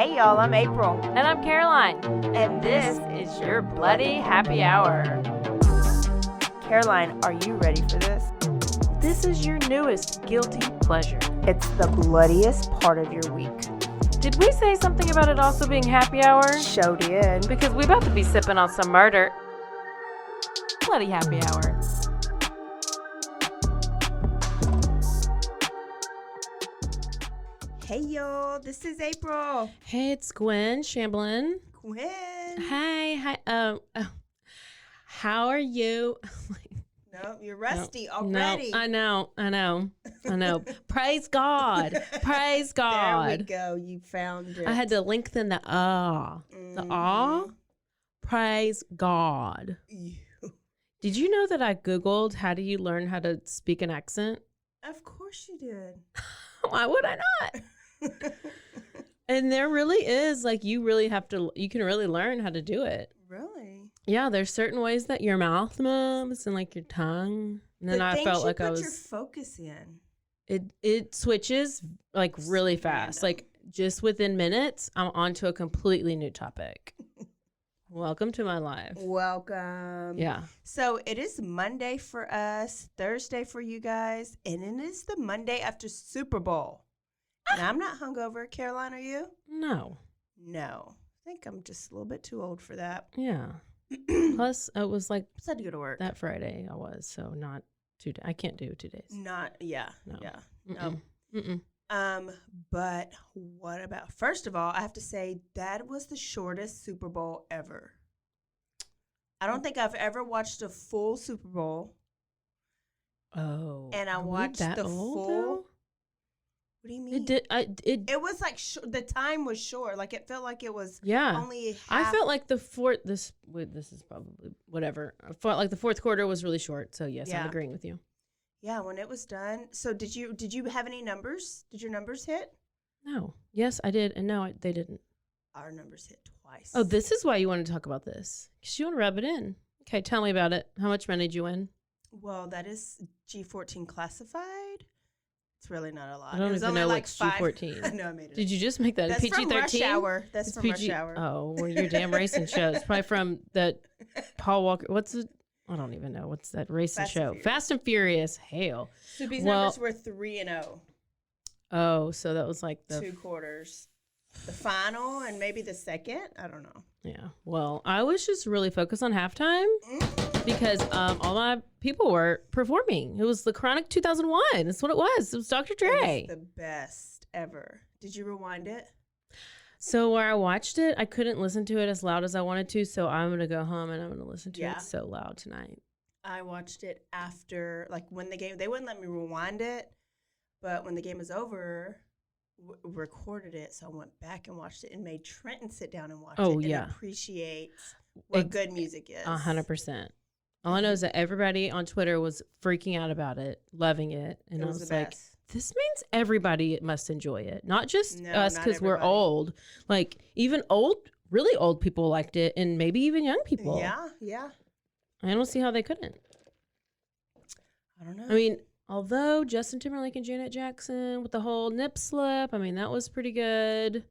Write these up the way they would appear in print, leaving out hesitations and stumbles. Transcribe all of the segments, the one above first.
Hey y'all, I'm April. And I'm Caroline. And this is your Bloody Happy Hour. Caroline, are you ready for this? This is your newest guilty pleasure. It's the bloodiest part of your week. Did we say something about it also being happy hour? Show did. Because we about to be sipping on some murder. Bloody Happy Hour. Hey y'all, this is April. Hey, it's Gwen Shamblin. Gwen. Hi. How are you? No, you're rusty already. No, I know. Praise God. Praise God. There we go. You found it. I had to lengthen the ah. The ah. Praise God. Did you know that I Googled how do you learn how to speak an accent? Of course you did. Why would I not? And there really is, like, you can really learn how to do it. Really? Yeah, there's certain ways that your mouth moves and like your tongue. And then I felt like I was. Put your focus in. It switches like really fast. Like just within minutes, I'm onto a completely new topic. Welcome to my life. Welcome. Yeah. So it is Monday for us, Thursday for you guys, and it is the Monday after Super Bowl. Now, I'm not hungover. Caroline, are you? No. I think I'm just a little bit too old for that. Yeah. Plus, it was like I had to go to work that Friday. I was not 2 days. I can't do 2 days. No. Mm-mm. Mm-mm. But what about? First of all, I have to say that was the shortest Super Bowl ever. I don't think I've ever watched a full Super Bowl. Oh. And I watched the full. Though? What do you mean? It was like the time was short. Like it felt like it was only half. I felt like the fourth. This is probably whatever. I felt like the fourth quarter was really short. So yes, I'm agreeing with you. Yeah, when it was done. So did you have any numbers? Did your numbers hit? No. Yes, I did, and no, they didn't. Our numbers hit twice. Oh, this is why you want to talk about this, because you want to rub it in. Okay, tell me about it. How much money did you win? Well, that is G14 classified. It's really not a lot. I don't even know what's G14. I know I made it. Did you just make that a PG-13? From Rush Hour. That's from Rush Hour. Oh, well, your damn racing show. It's probably from that Paul Walker. What's it? I don't even know. What's that racing show? Fast and Furious. Hell. So these numbers were 3-0. Oh, so that was like the 2 quarters. The final and maybe the second. I don't know. Yeah. Well, I was just really focused on halftime because all my people were performing. It was the Chronic 2001. That's what it was. It was Dr. Dre. It was the best ever. Did you rewind it? So where I watched it, I couldn't listen to it as loud as I wanted to. So I'm going to go home and I'm going to listen to it so loud tonight. I watched it after, like when the game, they wouldn't let me rewind it. But when the game was over, recorded it. So I went back and watched it and made Trenton sit down and watch it and appreciate what good music is. 100%. All I know is that everybody on Twitter was freaking out about it, loving it. And I was like, this means everybody must enjoy it. Not just us because we're old. Like even really old people liked it and maybe even young people. Yeah. I don't see how they couldn't. I don't know. I mean, although Justin Timberlake and Janet Jackson with the whole nip slip, I mean, that was pretty good.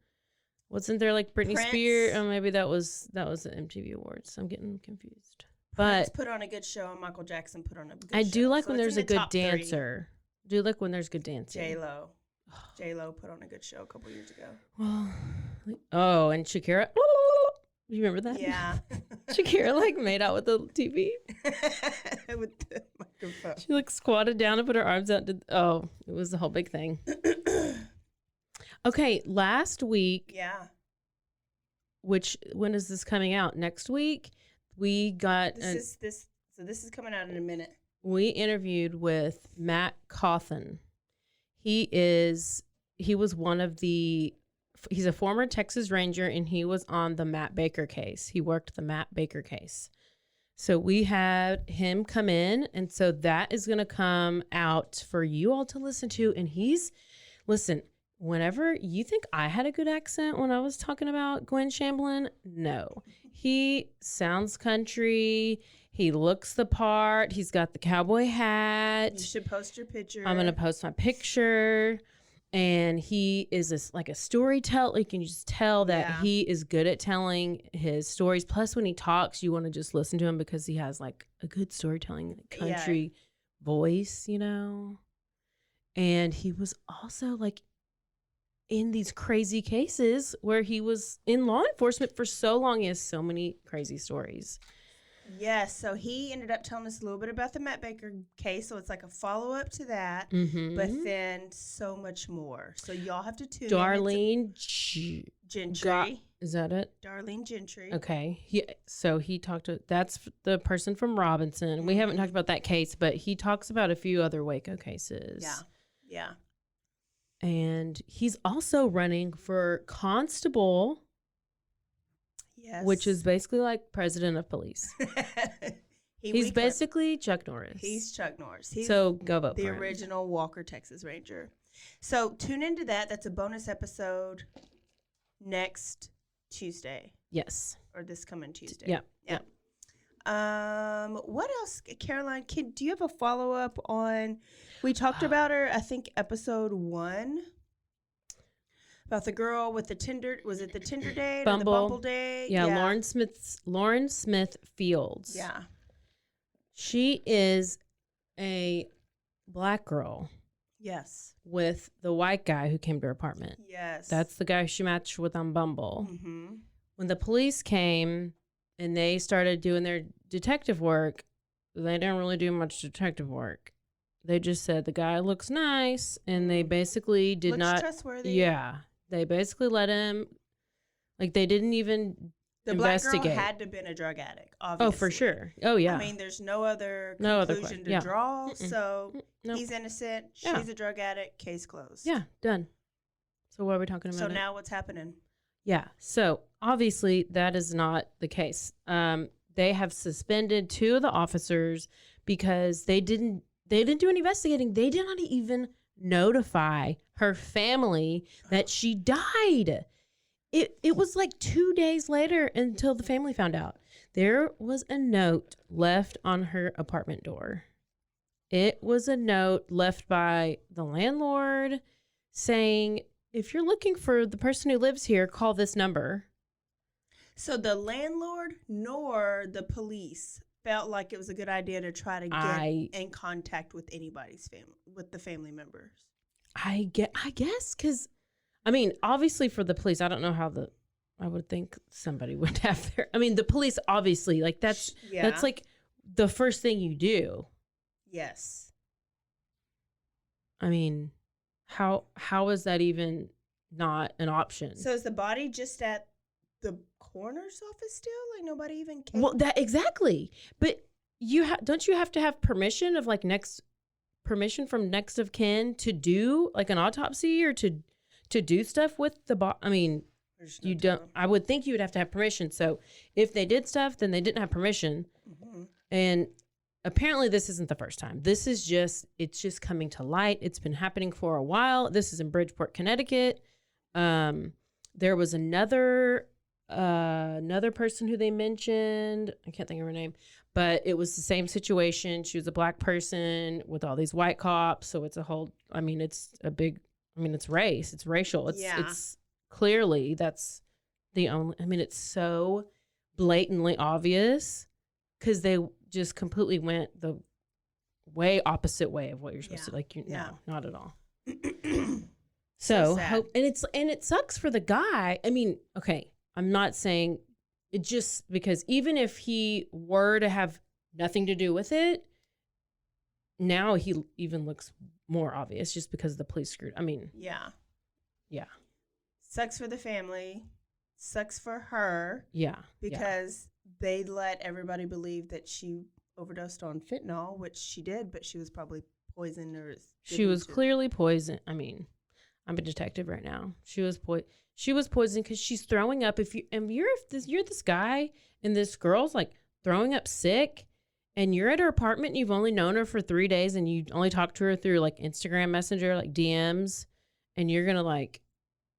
Wasn't there like Britney Spears? Oh, maybe that was the MTV Awards. I'm getting confused. Prince put on a good show and Michael Jackson put on a good show. I do like when there's a good dancer. Do like when there's good dancing. J-Lo put on a good show a couple years ago. Oh, and Shakira. You remember that? Yeah. Shakira like made out with the TV. With the microphone. She like squatted down and put her arms out. It was the whole big thing. Okay, last week. Yeah. When is this coming out? Next week? We got this is coming out in a minute. We interviewed with Matt Cawthon. He's a former Texas Ranger and he was on the Matt Baker case. He worked the Matt Baker case. So we had him come in, and so that is going to come out for you all to listen to. And listen, whenever you think I had a good accent when I was talking about Gwen Shamblin, no. He sounds country. He looks the part. He's got the cowboy hat. You should post your picture. I'm going to post my picture. And he is like a storyteller. You can just tell that he is good at telling his stories. Plus, when he talks, you want to just listen to him because he has like a good storytelling country voice, you know. And he was also like in these crazy cases where he was in law enforcement for so long. He has so many crazy stories. Yes, so he ended up telling us a little bit about the Matt Baker case, so it's like a follow-up to that, but then so much more. So y'all have to tune in. Gentry. Is that it? Darlene Gentry. Okay. He talked to, that's the person from Robinson. We haven't talked about that case, but he talks about a few other Waco cases. Yeah. And he's also running for constable. Yes. Which is basically like president of police. He's basically Chuck Norris. He's Chuck Norris. So go vote for him. The original Walker, Texas Ranger. So tune into that. That's a bonus episode next Tuesday. Yes. Or this coming Tuesday. Yeah. What else, Caroline? Do you have a follow-up on? We talked about her, I think, episode 1. About the girl with the Tinder, was it the Tinder date or the Bumble date? Yeah, Lauren Smith Fields. Yeah. She is a black girl. Yes. With the white guy who came to her apartment. Yes. That's the guy she matched with on Bumble. Mm-hmm. When the police came and they started doing their detective work, they didn't really do much detective work. They just said the guy looks nice, and they basically did not. Trustworthy. Yeah. They basically let him, like, they didn't even investigate. The black girl had to have been a drug addict, obviously. Oh, for sure. Oh, yeah. I mean, there's no other conclusion to draw, so he's innocent, she's a drug addict, case closed. Yeah, done. So what are we talking about? So now what's happening? Yeah, so obviously that is not the case. They have suspended 2 of the officers because they didn't do any investigating. They did not even notify her family that she died. It was like 2 days later until the family found out. There was a note left on her apartment door. It was a note left by the landlord saying, if you're looking for the person who lives here, call this number. So the landlord nor the police felt like it was a good idea to try to get in contact with anybody's family, with the family members. I guess, because, I mean, obviously for the police, I don't know how I would think somebody would have their, I mean, the police, obviously, like, that's like the first thing you do. Yes. I mean, how is that even not an option? So is the body just at the coroner's office still? Like, nobody even came? Well, exactly. But don't you have to have permission of, like, permission from next of kin to do like an autopsy or to do stuff with the body? I mean, you don't. I would think you would have to have permission. So if they did stuff, then they didn't have permission. Mm-hmm. And apparently, this isn't the first time. It's just coming to light. It's been happening for a while. This is in Bridgeport, Connecticut. There was another person who they mentioned. I can't think of her name. But it was the same situation. She was a black person with all these white cops. So it's it's race. It's racial. It's clearly that's the only, it's so blatantly obvious because they just completely went the way opposite way of what you're supposed to, like, no, not at all. So and it sucks for the guy. I mean, okay, I'm not saying it, just because even if he were to have nothing to do with it, now he even looks more obvious just because the police screwed. I mean, yeah. Sucks for the family. Sucks for her. Yeah. Because they let everybody believe that she overdosed on fentanyl, which she did, but she was probably poisoned or she was clearly poisoned. I mean, I'm a detective right now. She was poisoned because she's throwing up. If you're this guy and this girl's like throwing up sick, and you're at her apartment and you've only known her for 3 days and you only talked to her through like Instagram Messenger, like DMs, and you're gonna like,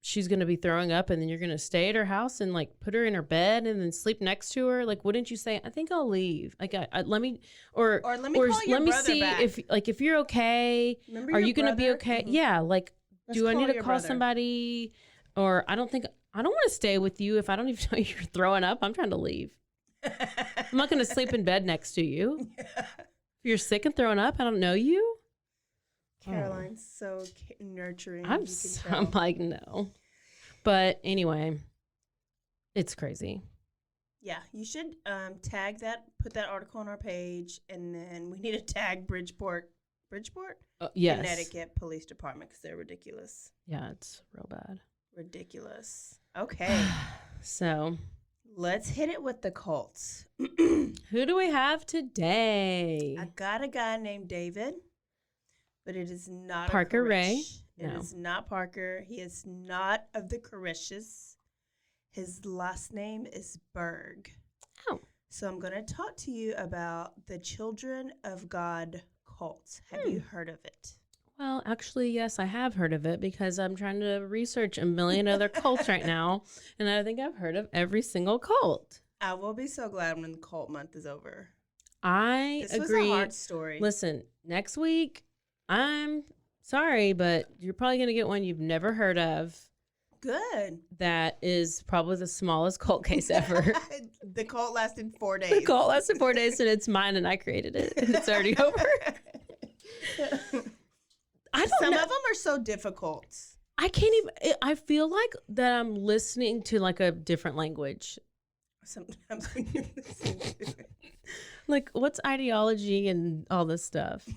she's gonna be throwing up, and then you're gonna stay at her house and like put her in her bed and then sleep next to her. Like, wouldn't you say, I think I'll leave? Like, let me see back. if you're okay. Remember, are you gonna be okay? Yeah, like Do I need to call somebody? Or I don't want to stay with you if I don't even know you're throwing up. I'm trying to leave. I'm not going to sleep in bed next to you. Yeah. If you're sick and throwing up, I don't know you. Caroline's so nurturing. I'm like, no. But anyway, it's crazy. Yeah, you should tag that, put that article on our page, and then we need to tag Bridgeport, yes. Connecticut Police Department, because they're ridiculous. Yeah, it's real bad. Ridiculous. Okay. So let's hit it with the cults. Who do we have today? I got a guy named David, but it is not Parker Ray. It is not Parker. He is not of the Carishes. His last name is Berg. Oh. So I'm going to talk to you about the Children of God cult. Have you heard of it? Well, actually, yes, I have heard of it because I'm trying to research a million other cults right now. And I think I've heard of every single cult. I will be so glad when the cult month is over. This agree. This was a hard story. Listen, next week, I'm sorry, but you're probably going to get one you've never heard of. Good. That is probably the smallest cult case ever. The cult lasted 4 days. The cult lasted 4 days, and it's mine, and I created it, and it's already over. Some of them are so difficult. I can't even. I feel like that I'm listening to like a different language. Sometimes when you're listening to it. Like, what's ideology and all this stuff?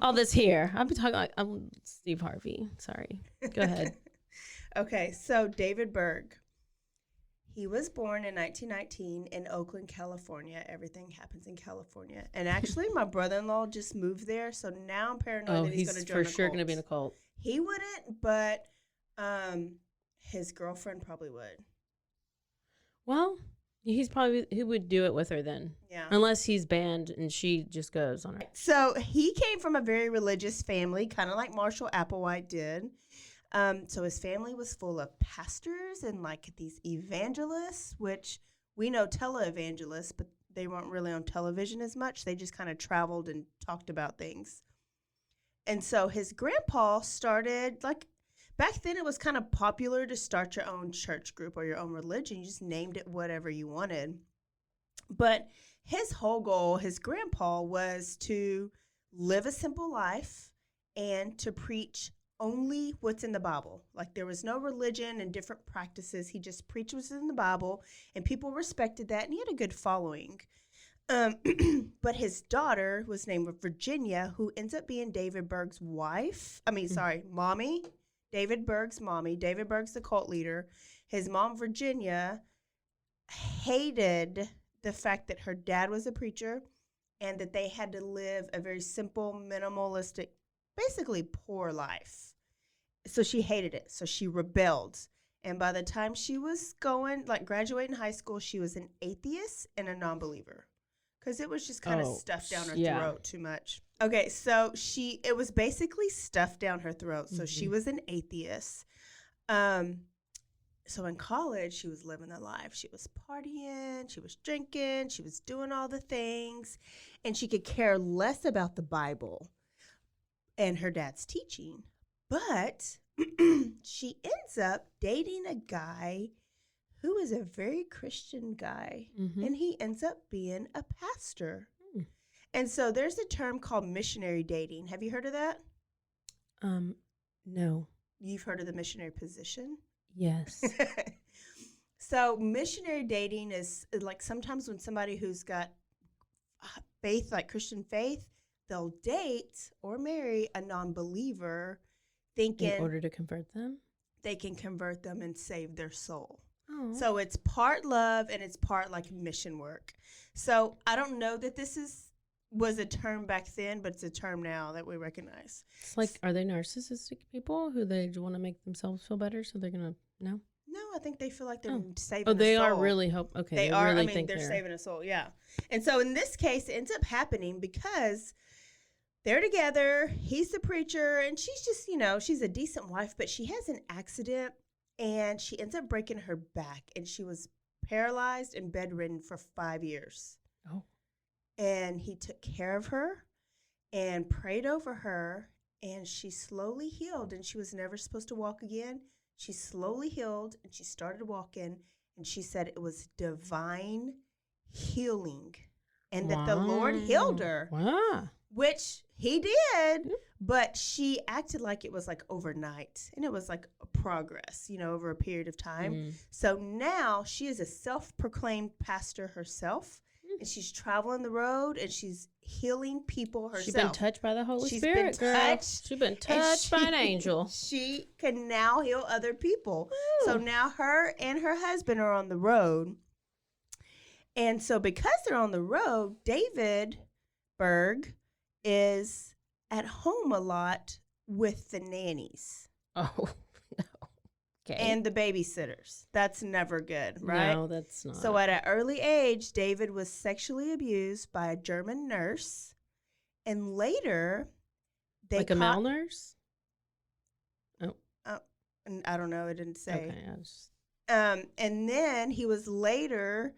All this here. I'll be talking like I'm Steve Harvey. Sorry. Go ahead. Okay, so David Berg. He was born in 1919 in Oakland, California. Everything happens in California. And actually, my brother-in-law just moved there, so now I'm paranoid that he's going to join a cult. For sure going to be in a cult. He wouldn't, but his girlfriend probably would. Well, he would do it with her then. Yeah. Unless he's banned and she just goes on her. So he came from a very religious family, kind of like Marshall Applewhite did. So his family was full of pastors and like these evangelists, which we know televangelists, but they weren't really on television as much. They just kind of traveled and talked about things. And so his grandpa started, like, back then it was kind of popular to start your own church group or your own religion. You just named it whatever you wanted. But his whole goal, his grandpa, was to live a simple life and to preach only what's in the Bible. Like, there was no religion and different practices. He just preached what's in the Bible, and people respected that, and he had a good following. But his daughter was named Virginia, who ends up being David Berg's mommy. David Berg's mommy. David Berg's the cult leader. His mom, Virginia, hated the fact that her dad was a preacher and that they had to live a very simple, minimalistic, basically poor life. So she hated it. So she rebelled. And by the time she was graduating high school, she was an atheist and a non-believer. Because it was just kind of stuffed down her throat too much. Okay, so it was basically stuffed down her throat. So she was an atheist. So in college, she was living the life. She was partying, she was drinking, she was doing all the things. And she could care less about the Bible and her dad's teaching. But she ends up dating a guy who is a very Christian guy, and he ends up being a pastor. And so there's a term called missionary dating. Have you heard of that? No. You've heard of the missionary position? Yes. So missionary dating is like sometimes when somebody who's got faith, like Christian faith, they'll date or marry a non-believer thinking in order to convert them, they can convert them and save their soul. Oh. So it's part love and it's part like mission work. So I don't know that this was a term back then, but it's a term now that we recognize. It's like, are they narcissistic people who they want to make themselves feel better, so they're gonna no? No, I think they feel like they're saving. Oh, they a soul. are really Okay, they are. Really I mean, they're saving a soul. Yeah. And so in this case, it ends up happening because they're together. He's the preacher, and she's just, she's a decent wife, but she has an accident, and she ends up breaking her back, and she was paralyzed and bedridden for 5 years. Oh. And he took care of her and prayed over her and she slowly healed, and she was never supposed to walk again. She slowly healed, and she started walking, and she said it was divine healing, and that the Lord healed her. Wow. Which he did, but she acted like it was like overnight, and it was like a progress, over a period of time. So now she is a self-proclaimed pastor herself, and she's traveling the road, and she's healing people herself. She's been touched by the Holy Spirit, girl. She's been touched by an angel. She can now heal other people. Ooh. So now her and her husband are on the road. And so because they're on the road, David Berg is at home a lot with the nannies. Oh, no. Okay. And the babysitters. That's never good, right? No, that's not. So at an early age, David was sexually abused by a German nurse. And later, they a male nurse? Oh. I don't know. It didn't say. Okay. And then he was later,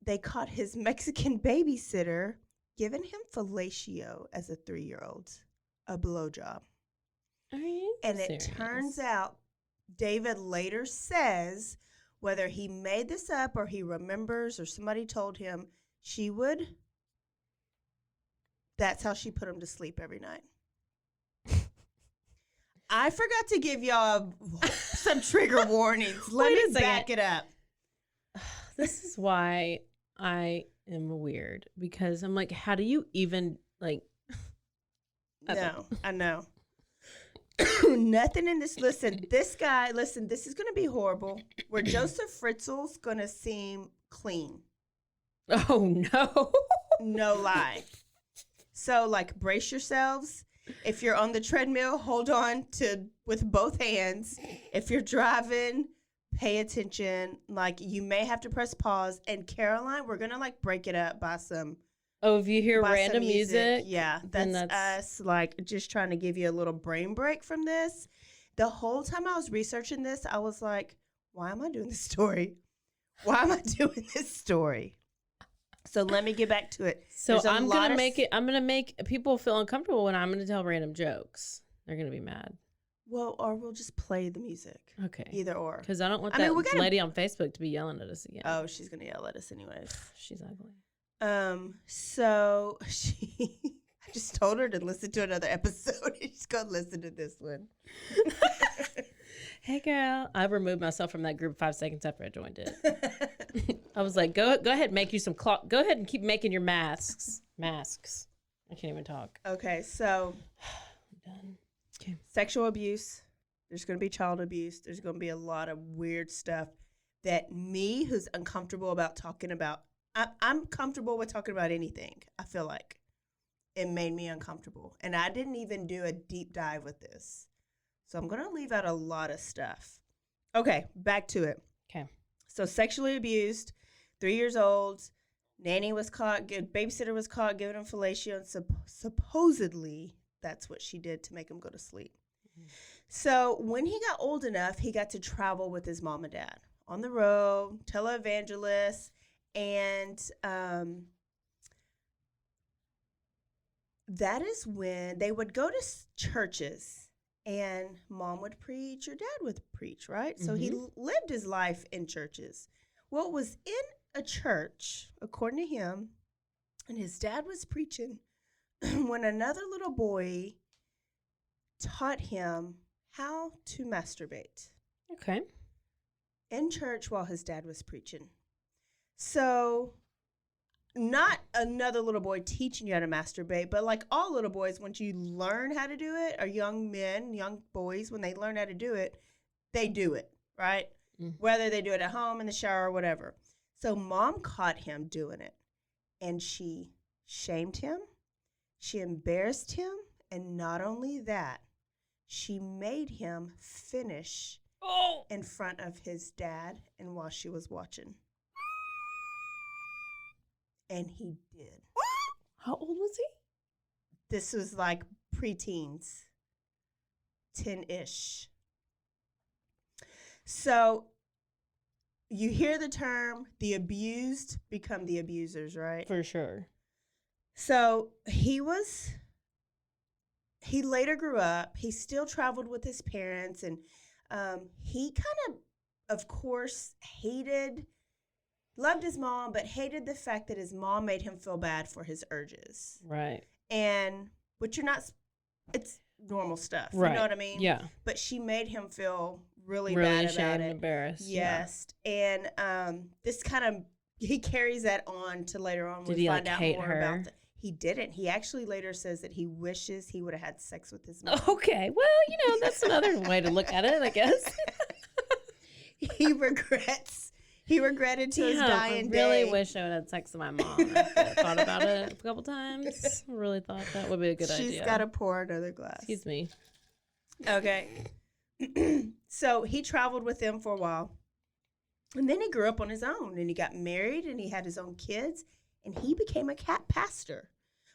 they caught his Mexican babysitter giving him fellatio as a 3-year-old, a blowjob. Are you serious? It turns out, David later says, whether he made this up or he remembers or somebody told him, that's how she put him to sleep every night. I forgot to give y'all some trigger warnings. Let me back it up. This is why I am weird, because I'm like, how do you even like? No, I know. Nothing in this. Listen, this is going to be horrible. Where Joseph Fritzl's going to seem clean. Oh, no. No lie. So, like, brace yourselves. If you're on the treadmill, hold on with both hands. If you're driving, pay attention. Like, you may have to press pause. And Caroline, we're going to, like, break it up by some. Oh, if you hear random music. Yeah, that's us, like, just trying to give you a little brain break from this. The whole time I was researching this, I was like, why am I doing this story? Why am I doing this story? So let me get back to it. So I'm going to make people feel uncomfortable when I'm going to tell random jokes. They're going to be mad. Well, or we'll just play the music. Okay. Either or. Because I don't want that lady on Facebook to be yelling at us again. Oh, she's going to yell at us anyways. She's ugly. So I just told her to listen to another episode. She's going to listen to this one. Hey, girl. I removed myself from that group 5 seconds after I joined it. I was like, go ahead, make you some cloth. Go ahead and keep making your masks. I can't even talk. Okay, so I'm done. Okay. Sexual abuse. There's going to be child abuse. There's going to be a lot of weird stuff that me, who's uncomfortable about talking about, I'm comfortable with talking about anything. I feel like it made me uncomfortable. And I didn't even do a deep dive with this. So I'm going to leave out a lot of stuff. Okay, back to it. Okay. So sexually abused, 3 years old, nanny was caught, babysitter was caught giving him fellatio, and supposedly that's what she did to make him go to sleep. Mm-hmm. So when he got old enough, he got to travel with his mom and dad on the road, televangelist, and that is when they would go to churches. And mom would preach or dad would preach, right? Mm-hmm. So he lived his life in churches. Well, it was in a church, according to him, and his dad was preaching when another little boy taught him how to masturbate. Okay. In church while his dad was preaching. So not another little boy teaching you how to masturbate, but like all little boys, once you learn how to do it, or young men, young boys, when they learn how to do it, they do it, right? Mm. Whether they do it at home, in the shower, or whatever. So mom caught him doing it, and she shamed him, she embarrassed him, and not only that, she made him finish in front of his dad and while she was watching. And he did. How old was he? This was like preteens, 10-ish. So you hear the term, the abused become the abusers, right? For sure. So he he later grew up. He still traveled with his parents, and he kind of course, loved his mom, but hated the fact that his mom made him feel bad for his urges. Right. But you're not, it's normal stuff. Right. You know what I mean? Yeah. But she made him feel really really bad about it. And embarrassed. Yes. Yeah. And this kind of, he carries that on to later on. Did he find out hate more her? About he didn't. He actually later says that he wishes he would have had sex with his mom. Okay. Well, that's another way to look at it, I guess. He regretted to his dying day. I really wish I would have had sex with my mom. I thought about it a couple times. I really thought that would be a good idea. She's got to pour another glass. Excuse me. Okay. So he traveled with them for a while. And then he grew up on his own. And he got married and he had his own kids. And he became a cat pastor.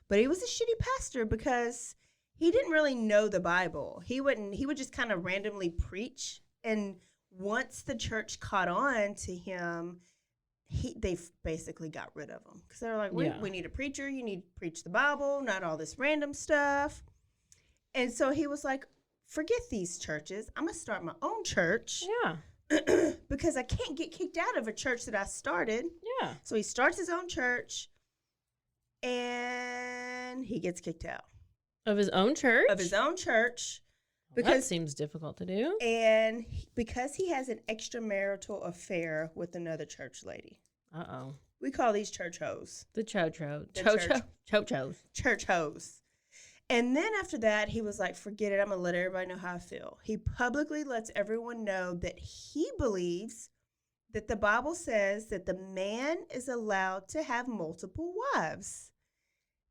But he was a shitty pastor because he didn't really know the Bible. He would just kind of randomly preach. And once the church caught on to him, they basically got rid of him. Because they were like, we need a preacher. You need to preach the Bible, not all this random stuff. And so he was like, forget these churches. I'm going to start my own church. Yeah. Because I can't get kicked out of a church that I started. Yeah. So he starts his own church, and he gets kicked out. Of his own church? Of his own church. Because that seems difficult to do. And because he has an extramarital affair with another church lady. Uh-oh. We call these church hoes. The cho-cho. Cho-chos. Church hoes. And then after that, he was like, forget it. I'm going to let everybody know how I feel. He publicly lets everyone know that he believes that the Bible says that the man is allowed to have multiple wives,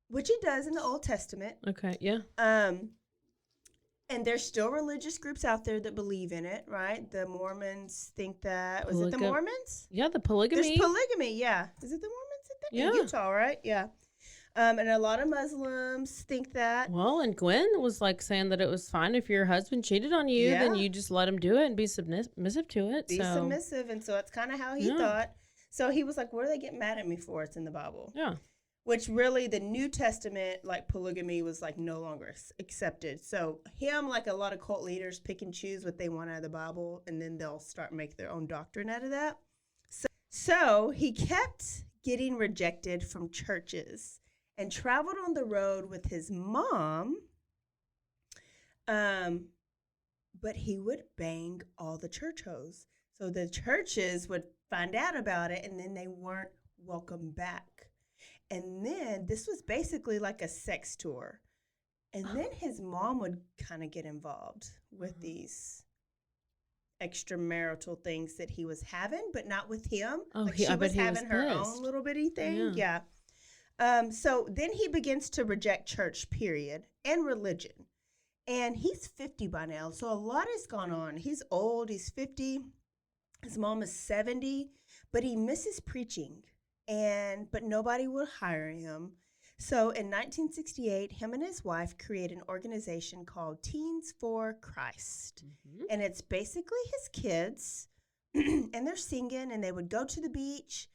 which he does in the Old Testament. Okay, yeah. And there's still religious groups out there that believe in it, right? The Mormons think that. Was it the Mormons? Yeah, the polygamy. There's polygamy, yeah. Is it the Mormons? Yeah. In Utah, right? Yeah. And a lot of Muslims think that. Well, and Gwen was like saying that it was fine if your husband cheated on you, then you just let him do it and be submissive to it. Be submissive. And so that's kind of how he thought. So he was like, what do they get mad at me for? It's in the Bible. Yeah. Which really the New Testament, like polygamy was like no longer accepted. So him, like a lot of cult leaders, pick and choose what they want out of the Bible, and then they'll start make their own doctrine out of that. So he kept getting rejected from churches and traveled on the road with his mom, but he would bang all the church hoes. So the churches would find out about it, and then they weren't welcome back. And then this was basically like a sex tour. And then his mom would kind of get involved with these extramarital things that he was having, but not with him. Like she was having her own little bitty thing. Yeah. So then he begins to reject church, period, and religion. And he's 50 by now, so a lot has gone on. He's old, he's 50. His mom is 70, but he misses preaching, but nobody would hire him. So in 1968, him and his wife create an organization called Teens for Christ. Mm-hmm. And it's basically his kids, and they're singing, and they would go to the beach,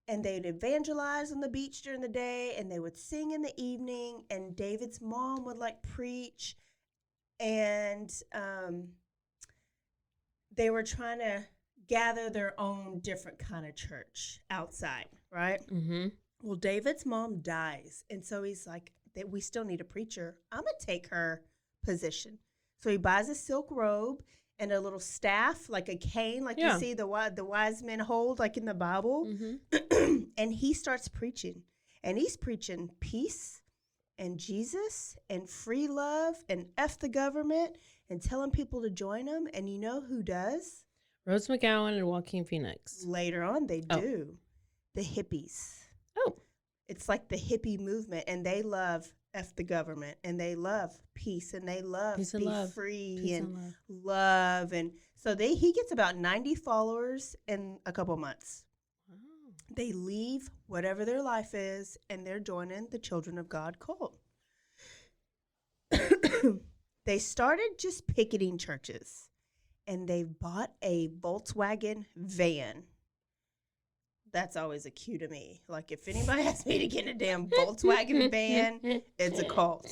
and they'd evangelize on the beach during the day, and they would sing in the evening, and David's mom would like preach, and they were trying to gather their own different kind of church outside, right? Mm-hmm. Well, David's mom dies, and so he's like, we still need a preacher. I'm going to take her position. So he buys a silk robe and a little staff, like a cane, like you see the wise men hold, like in the Bible. Mm-hmm. And he starts preaching. And he's preaching peace and Jesus and free love and F the government and telling people to join him. And you know who does? Rose McGowan and Joaquin Phoenix. Later on, they do. The hippies. Oh. It's like the hippie movement, and they love F the government, and they love peace, and they love free and love. And so he gets about 90 followers in a couple months. Wow. They leave whatever their life is, and they're joining the Children of God cult. They started just picketing churches, and they bought a Volkswagen van. That's always a cue to me. Like, if anybody asks me to get in a damn Volkswagen van, it's a cult.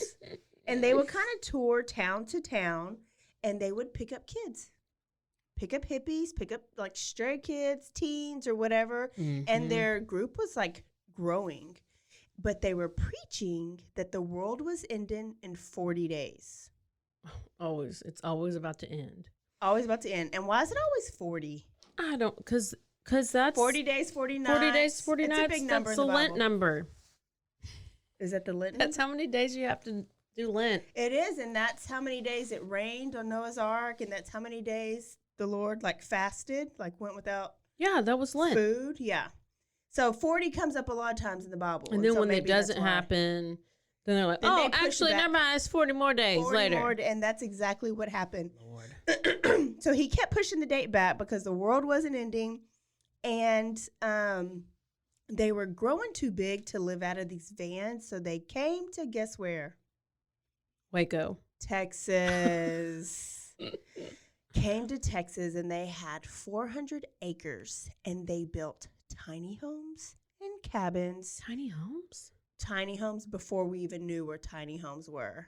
And they would kind of tour town to town, and they would pick up kids. Pick up hippies, pick up like stray kids, teens, or whatever. Mm-hmm. And their group was like growing. But they were preaching that the world was ending in 40 days. Always. It's always about to end. Always about to end. And why is it always 40? I don't, because that's 40 days, 40 nights. 40 days, 40 nights. It's a big number. That's the Lent number. Is that the Lent? That's how many days you have to do Lent. It is, and that's how many days it rained on Noah's Ark, and that's how many days the Lord like fasted, like went without that was Lent. Food. Yeah. So 40 comes up a lot of times in the Bible. And then so when it doesn't happen, then they're like, then actually, never mind, it's 40 more days 40 later. More, and that's exactly what happened. Lord. So he kept pushing the date back because the world wasn't ending, and they were growing too big to live out of these vans. So they came to, guess where? Waco. Texas. Came to Texas, and they had 400 acres, and they built tiny homes and cabins. Tiny homes? Tiny homes before we even knew where tiny homes were.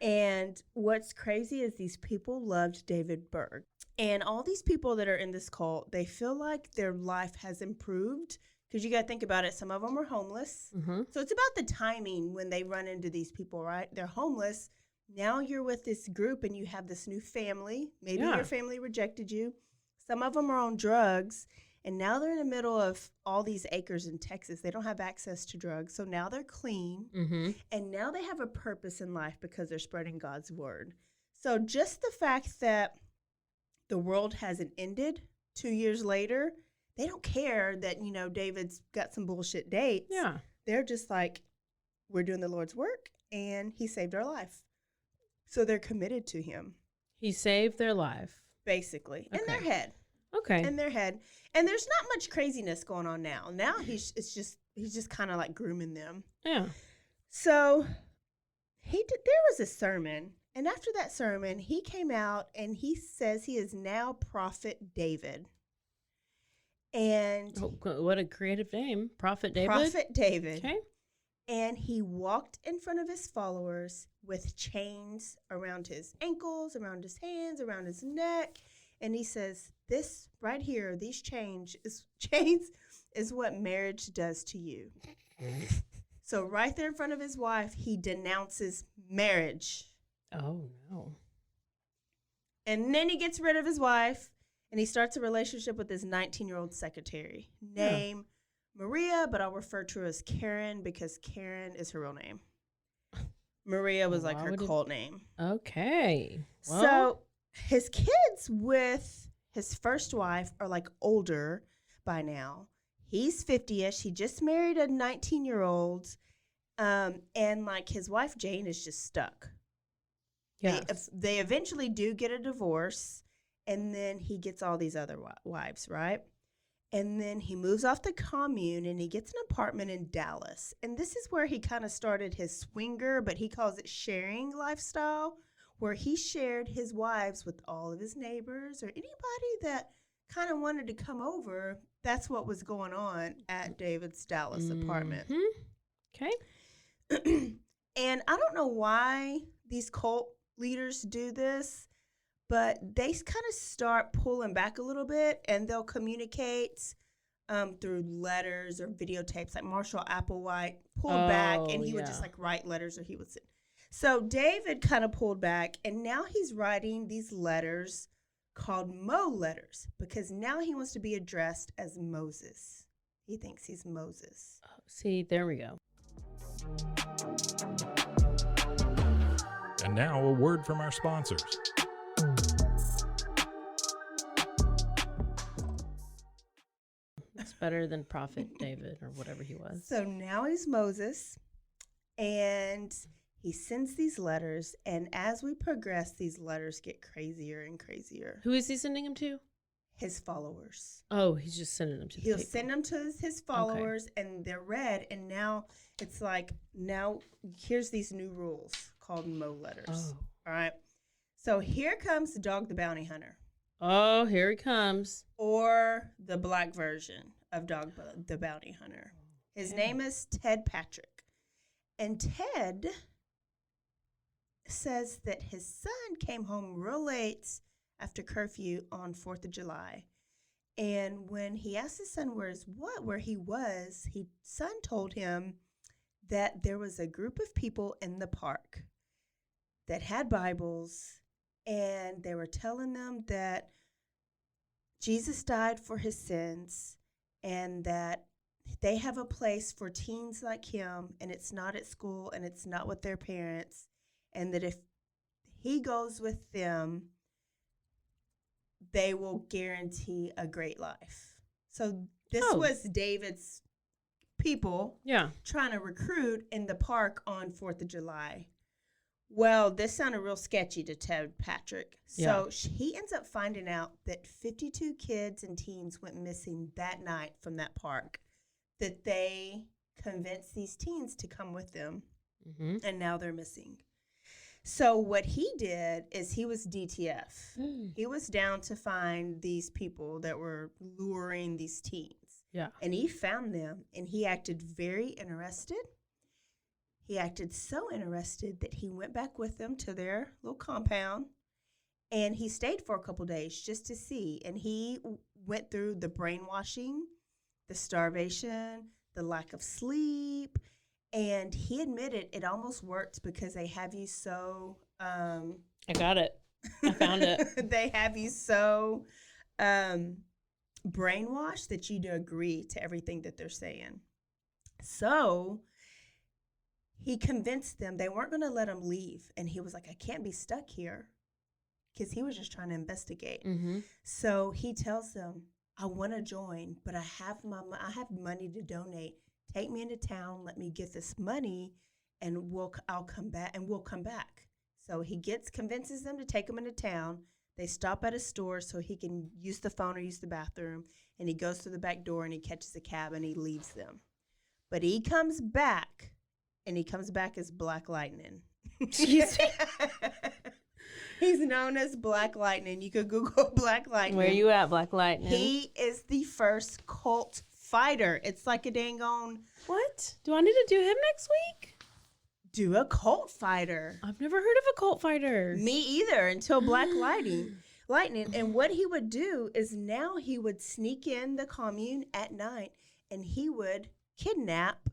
And what's crazy is these people loved David Berg. And all these people that are in this cult, they feel like their life has improved. Because you got to think about it. Some of them are homeless. Mm-hmm. So it's about the timing when they run into these people, right? They're homeless. Now you're with this group and you have this new family. Maybe your family rejected you. Some of them are on drugs. And now they're in the middle of all these acres in Texas. They don't have access to drugs. So now they're clean. Mm-hmm. And now they have a purpose in life because they're spreading God's word. So just the fact that the world hasn't ended 2 years later, they don't care that, David's got some bullshit dates. Yeah. They're just like, we're doing the Lord's work and he saved our life. So they're committed to him. He saved their life. Basically. In their head. Okay. In their head. And there's not much craziness going on now. Now he's just kind of like grooming them. Yeah. So there was a sermon, and after that sermon, he came out and he says he is now Prophet David. And what a creative name, Prophet David. Prophet David. Okay. And he walked in front of his followers with chains around his ankles, around his hands, around his neck. And he says, this right here, these chains is what marriage does to you. So right there in front of his wife, he denounces marriage. Oh, no. And then he gets rid of his wife, and he starts a relationship with his 19-year-old secretary named Maria, but I'll refer to her as Karen because Karen is her real name. Maria was like her cult name. Okay. Well. So his kids with his first wife are like older by now. He's 50-ish. He just married a 19-year-old. And like his wife, Jane, is just stuck. Yes. They eventually do get a divorce. And then he gets all these other wives, right? And then he moves off the commune and he gets an apartment in Dallas. And this is where he kind of started his swinger, but he calls it sharing lifestyle, where he shared his wives with all of his neighbors or anybody that kind of wanted to come over. That's what was going on at David's Dallas apartment. Okay. And I don't know why these cult leaders do this, but they kind of start pulling back a little bit, and they'll communicate through letters or videotapes. Like Marshall Applewhite pulled back, and he would just like write letters, or he would sit. So David kind of pulled back, and now he's writing these letters called Mo letters because now he wants to be addressed as Moses. He thinks he's Moses. Oh, see, there we go. And now a word from our sponsors. It's better than Prophet David or whatever he was. So now he's Moses, and he sends these letters, and as we progress, these letters get crazier and crazier. Who is he sending them to? His followers. Oh, he's just sending them to He'll send them to his followers, and they're read, and now it's like, now here's these new rules called Mo letters. Oh. All right. So here comes Dog the Bounty Hunter. Oh, here he comes. Or the black version of Dog the Bounty Hunter. His name is Ted Patrick. And Ted says that his son came home real late after curfew on 4th of July. And when he asked his son where he was, his son told him that there was a group of people in the park that had Bibles, and they were telling them that Jesus died for his sins and that they have a place for teens like him, and it's not at school and it's not with their parents, and that if he goes with them, they will guarantee a great life. So this was David's people trying to recruit in the park on 4th of July. Well, this sounded real sketchy to Ted Patrick. So he ends up finding out that 52 kids and teens went missing that night from that park, that they convinced these teens to come with them, and now they're missing. So what he did is he was DTF. He was down to find these people that were luring these teens. Yeah. And he found them, and he acted very interested. He acted so interested that he went back with them to their little compound, and he stayed for a couple days just to see. And he went through the brainwashing, the starvation, the lack of sleep, and he admitted it almost worked because they have you so... I got it. I found it. They have you so brainwashed that you agree to everything that they're saying. So he convinced them they weren't going to let him leave. And he was like, I can't be stuck here, because he was just trying to investigate. So he tells them, I want to join, but I have money to donate. Take me into town. Let me get this money, and I'll come back, and we'll come back. So he convinces them to take him into town. They stop at a store so he can use the phone or use the bathroom, and he goes through the back door and he catches a cab and he leaves them. But he comes back, and he comes back as Black Lightning. He's known as Black Lightning. You could Google Black Lightning. Where you at, Black Lightning? He is the first cult fighter. It's like a dang on... What? Do I need to do him next week? Do a cult fighter. I've never heard of a cult fighter. Me either, until Black Lightning. And what he would do is now he would sneak in the commune at night, and he would kidnap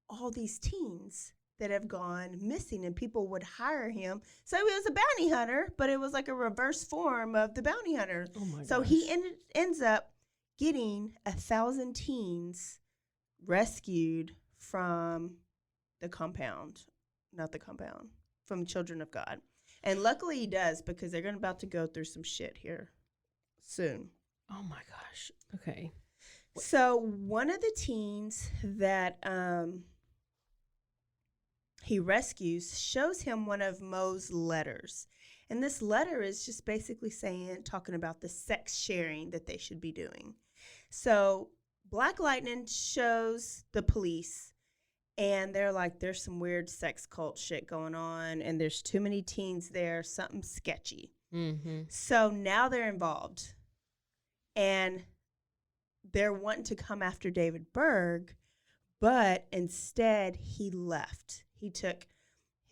all these teens that have gone missing, and people would hire him. So he was a bounty hunter, but it was like a reverse form of the bounty hunter. Oh my gosh. So he ends up getting 1,000 teens rescued from the compound. Not the compound, from Children of God. And luckily he does, because they're about to go through some shit here soon. Oh my gosh. Okay. So one of the teens that he rescues shows him one of Mo's letters. And this letter is just basically talking about the sex sharing that they should be doing. So Black Lightning shows the police, and they're like, there's some weird sex cult shit going on, and there's too many teens there, something sketchy. So now they're involved, and they're wanting to come after David Berg, but instead he left. He took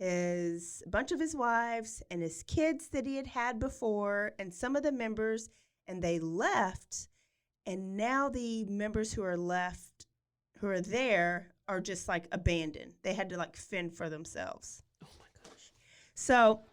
a bunch of his wives and his kids that he had had before, and some of the members, and they left. And now the members who are there are just like abandoned. They had to like fend for themselves. Oh my gosh. So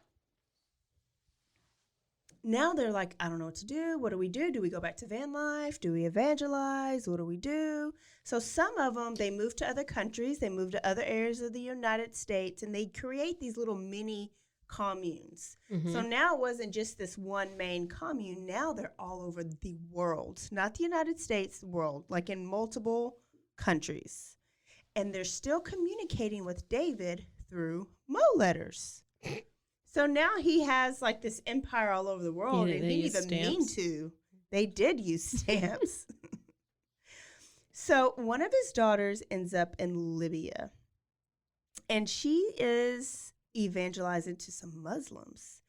now they're like, I don't know what to do. What do we do? Do we go back to van life? Do we evangelize? What do we do? So some of them, they move to other countries. They move to other areas of the United States, and they create these little mini communes. So now it wasn't just this one main commune. Now they're all over the world, not the United States, the world, like in multiple countries. And they're still communicating with David through Mo letters. So now he has like this empire all over the world, and he didn't even mean to. They did use stamps. So one of his daughters ends up in Libya, and she is evangelizing to some Muslims.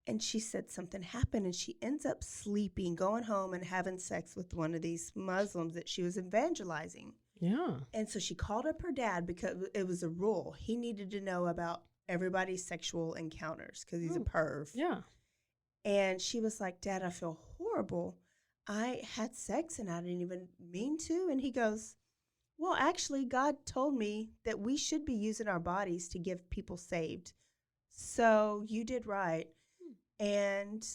And she said something happened, and she ends up sleeping, going home and having sex with one of these Muslims that she was evangelizing. Yeah. And so she called up her dad, because it was a rule. He needed to know about everybody's sexual encounters because he's a perv. Yeah. And she was like, Dad, I feel horrible. I had sex and I didn't even mean to. And he goes, well, actually, God told me that we should be using our bodies to give people saved. So you did right. And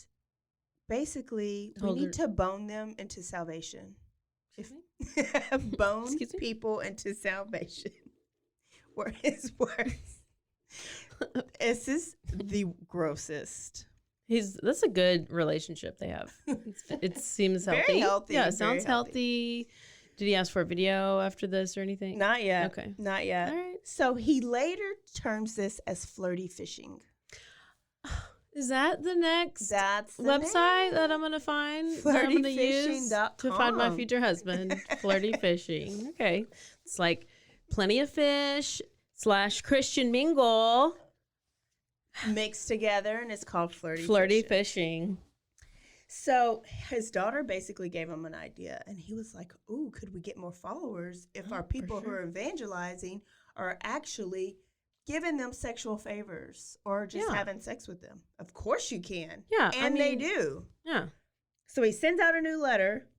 basically, we need to bone them into salvation. Bone people into salvation were his words. This is the grossest. That's a good relationship they have. It seems healthy. Very healthy. Yeah, it sounds healthy. Did he ask for a video after this or anything? Not yet. Okay. Not yet. All right. So he later terms this as flirty fishing. Is that the next website that I'm going to find? That I'm going to use to find my future husband? Flirty fishing. Okay. It's like plenty of fish / Christian mingle. Mixed together, and it's called flirty fishing. So his daughter basically gave him an idea, and he was like, ooh, could we get more followers if our people who are evangelizing are actually giving them sexual favors or just having sex with them? Of course you can. Yeah. And they do. Yeah. So he sends out a new letter,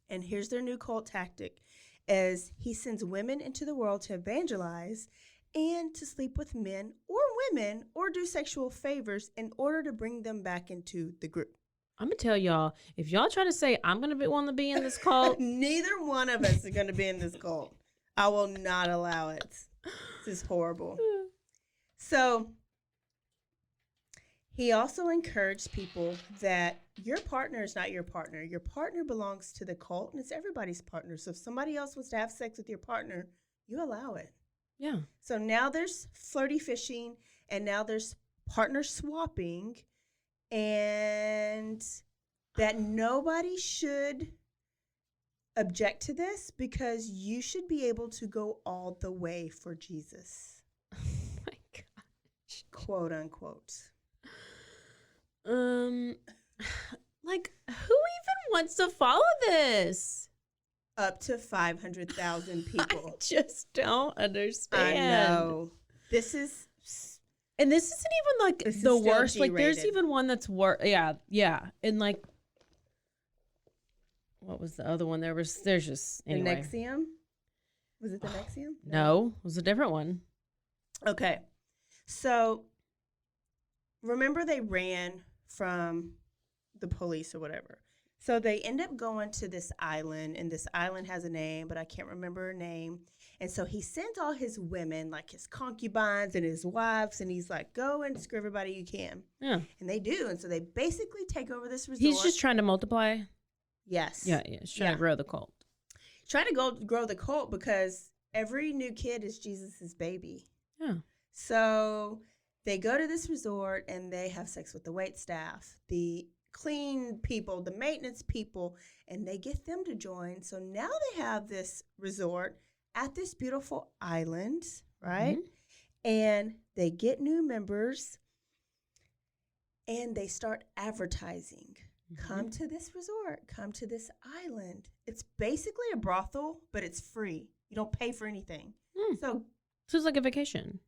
and here's their new cult tactic, is he sends women into the world to evangelize and to sleep with men or women or do sexual favors in order to bring them back into the group. I'm going to tell y'all, if y'all try to say I'm going to want to be in this cult. Neither one of us are going to be in this cult. I will not allow it. This is horrible. So he also encouraged people that your partner is not your partner. Your partner belongs to the cult, and it's everybody's partner. So if somebody else wants to have sex with your partner, you allow it. Yeah. So now there's flirty fishing, and now there's partner swapping, and that nobody should object to this because you should be able to go all the way for Jesus. Oh my gosh. Quote unquote. Like, who even wants to follow this? Up to 500,000 people. I just don't understand. I know. This is... And this isn't even like the worst. Like, there's even one that's worse. Yeah, yeah. And like, what was the other one? There's just anyway. The NXIVM? Was it the NXIVM? No, it was a different one. Okay. So, remember they ran from the police or whatever. So they end up going to this island, and this island has a name, but I can't remember her name. And so he sent all his women, like his concubines and his wives, and he's like, go and screw everybody you can. Yeah. And they do. And so they basically take over this resort. He's just trying to multiply. Yes. Yeah, yeah. He's trying to grow the cult. Trying to grow the cult because every new kid is Jesus's baby. Yeah. So they go to this resort, and they have sex with the wait staff, the clean people, the maintenance people, and they get them to join. So now they have this resort at this beautiful island, right? Mm-hmm. And they get new members, and they start advertising. Mm-hmm. Come to this resort. Come to this island. It's basically a brothel, but it's free. You don't pay for anything. Mm. So it's like a vacation.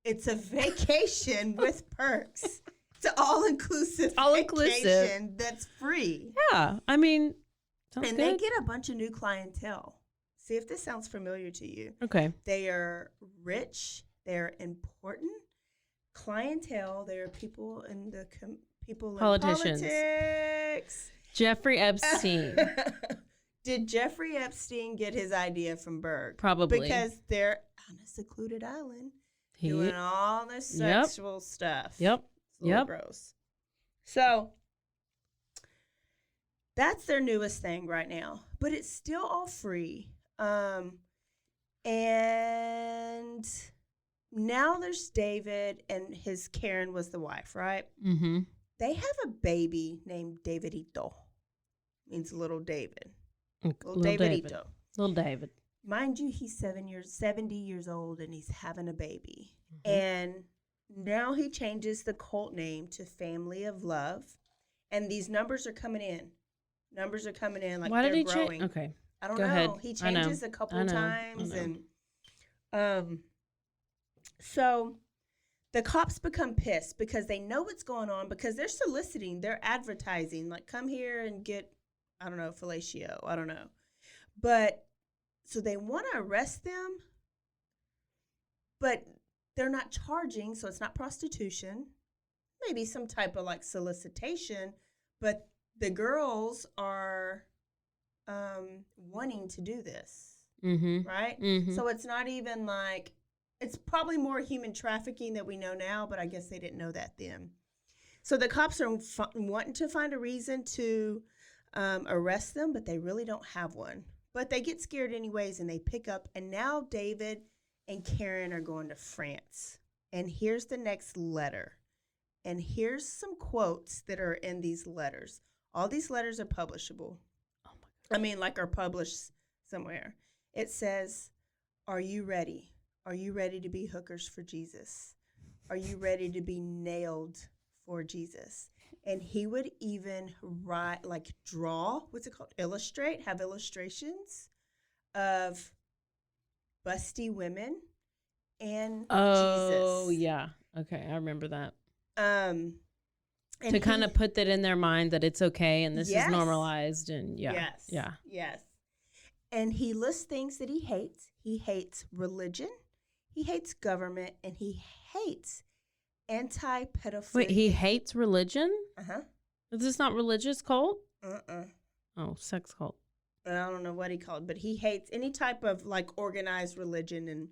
It's a vacation with perks. It's an all-inclusive vacation that's free. Yeah, I mean, sounds good. They get a bunch of new clientele. See if this sounds familiar to you. Okay. They are rich. They're important. Clientele. They are people in the politicians. In politics. Jeffrey Epstein. Did Jeffrey Epstein get his idea from Berg? Probably. Because they're on a secluded island doing all this sexual stuff. Yep. Gross. So that's their newest thing right now, but it's still all free. And now there's David, and his Karen was the wife, right? Mm-hmm. They have a baby named Davidito. Means little David. Little Davidito. Little David. Mind you, he's 70 years old, and he's having a baby. Mm-hmm. And now he changes the cult name to Family of Love, and these numbers are coming in. Like why they're did he growing. Okay, I don't Go know. ahead. He changes a couple times, and so the cops become pissed because they know what's going on, because they're soliciting, they're advertising, like, come here and get, I don't know, fellatio, I don't know. But so they want to arrest them, but they're not charging, so it's not prostitution. Maybe some type of like solicitation, but the girls are wanting to do this, right? So it's not even like, it's probably more human trafficking that we know now, but I guess they didn't know that then. So the cops are wanting to find a reason to arrest them, but they really don't have one. But they get scared anyways, and they pick up. And now David and Karen are going to France. And here's the next letter. And here's some quotes that are in these letters. All these letters are publishable. Oh my God. I mean, like, are published somewhere. It says, are you ready? Are you ready to be hookers for Jesus? Are you ready to be nailed for Jesus? And he would even write, like, draw, what's it called? Illustrate, have illustrations of busty women and Jesus. Oh, yeah. Okay, I remember that. And to kind of put that in their mind that it's okay and this Yes. is normalized, and Yes. And he lists things that he hates. He hates religion, he hates government, and he hates anti-pedophilia. Wait, he hates religion? Uh-huh. Is this not religious cult? Uh-uh. Oh, sex cult. I don't know what he called, but he hates any type of like organized religion, and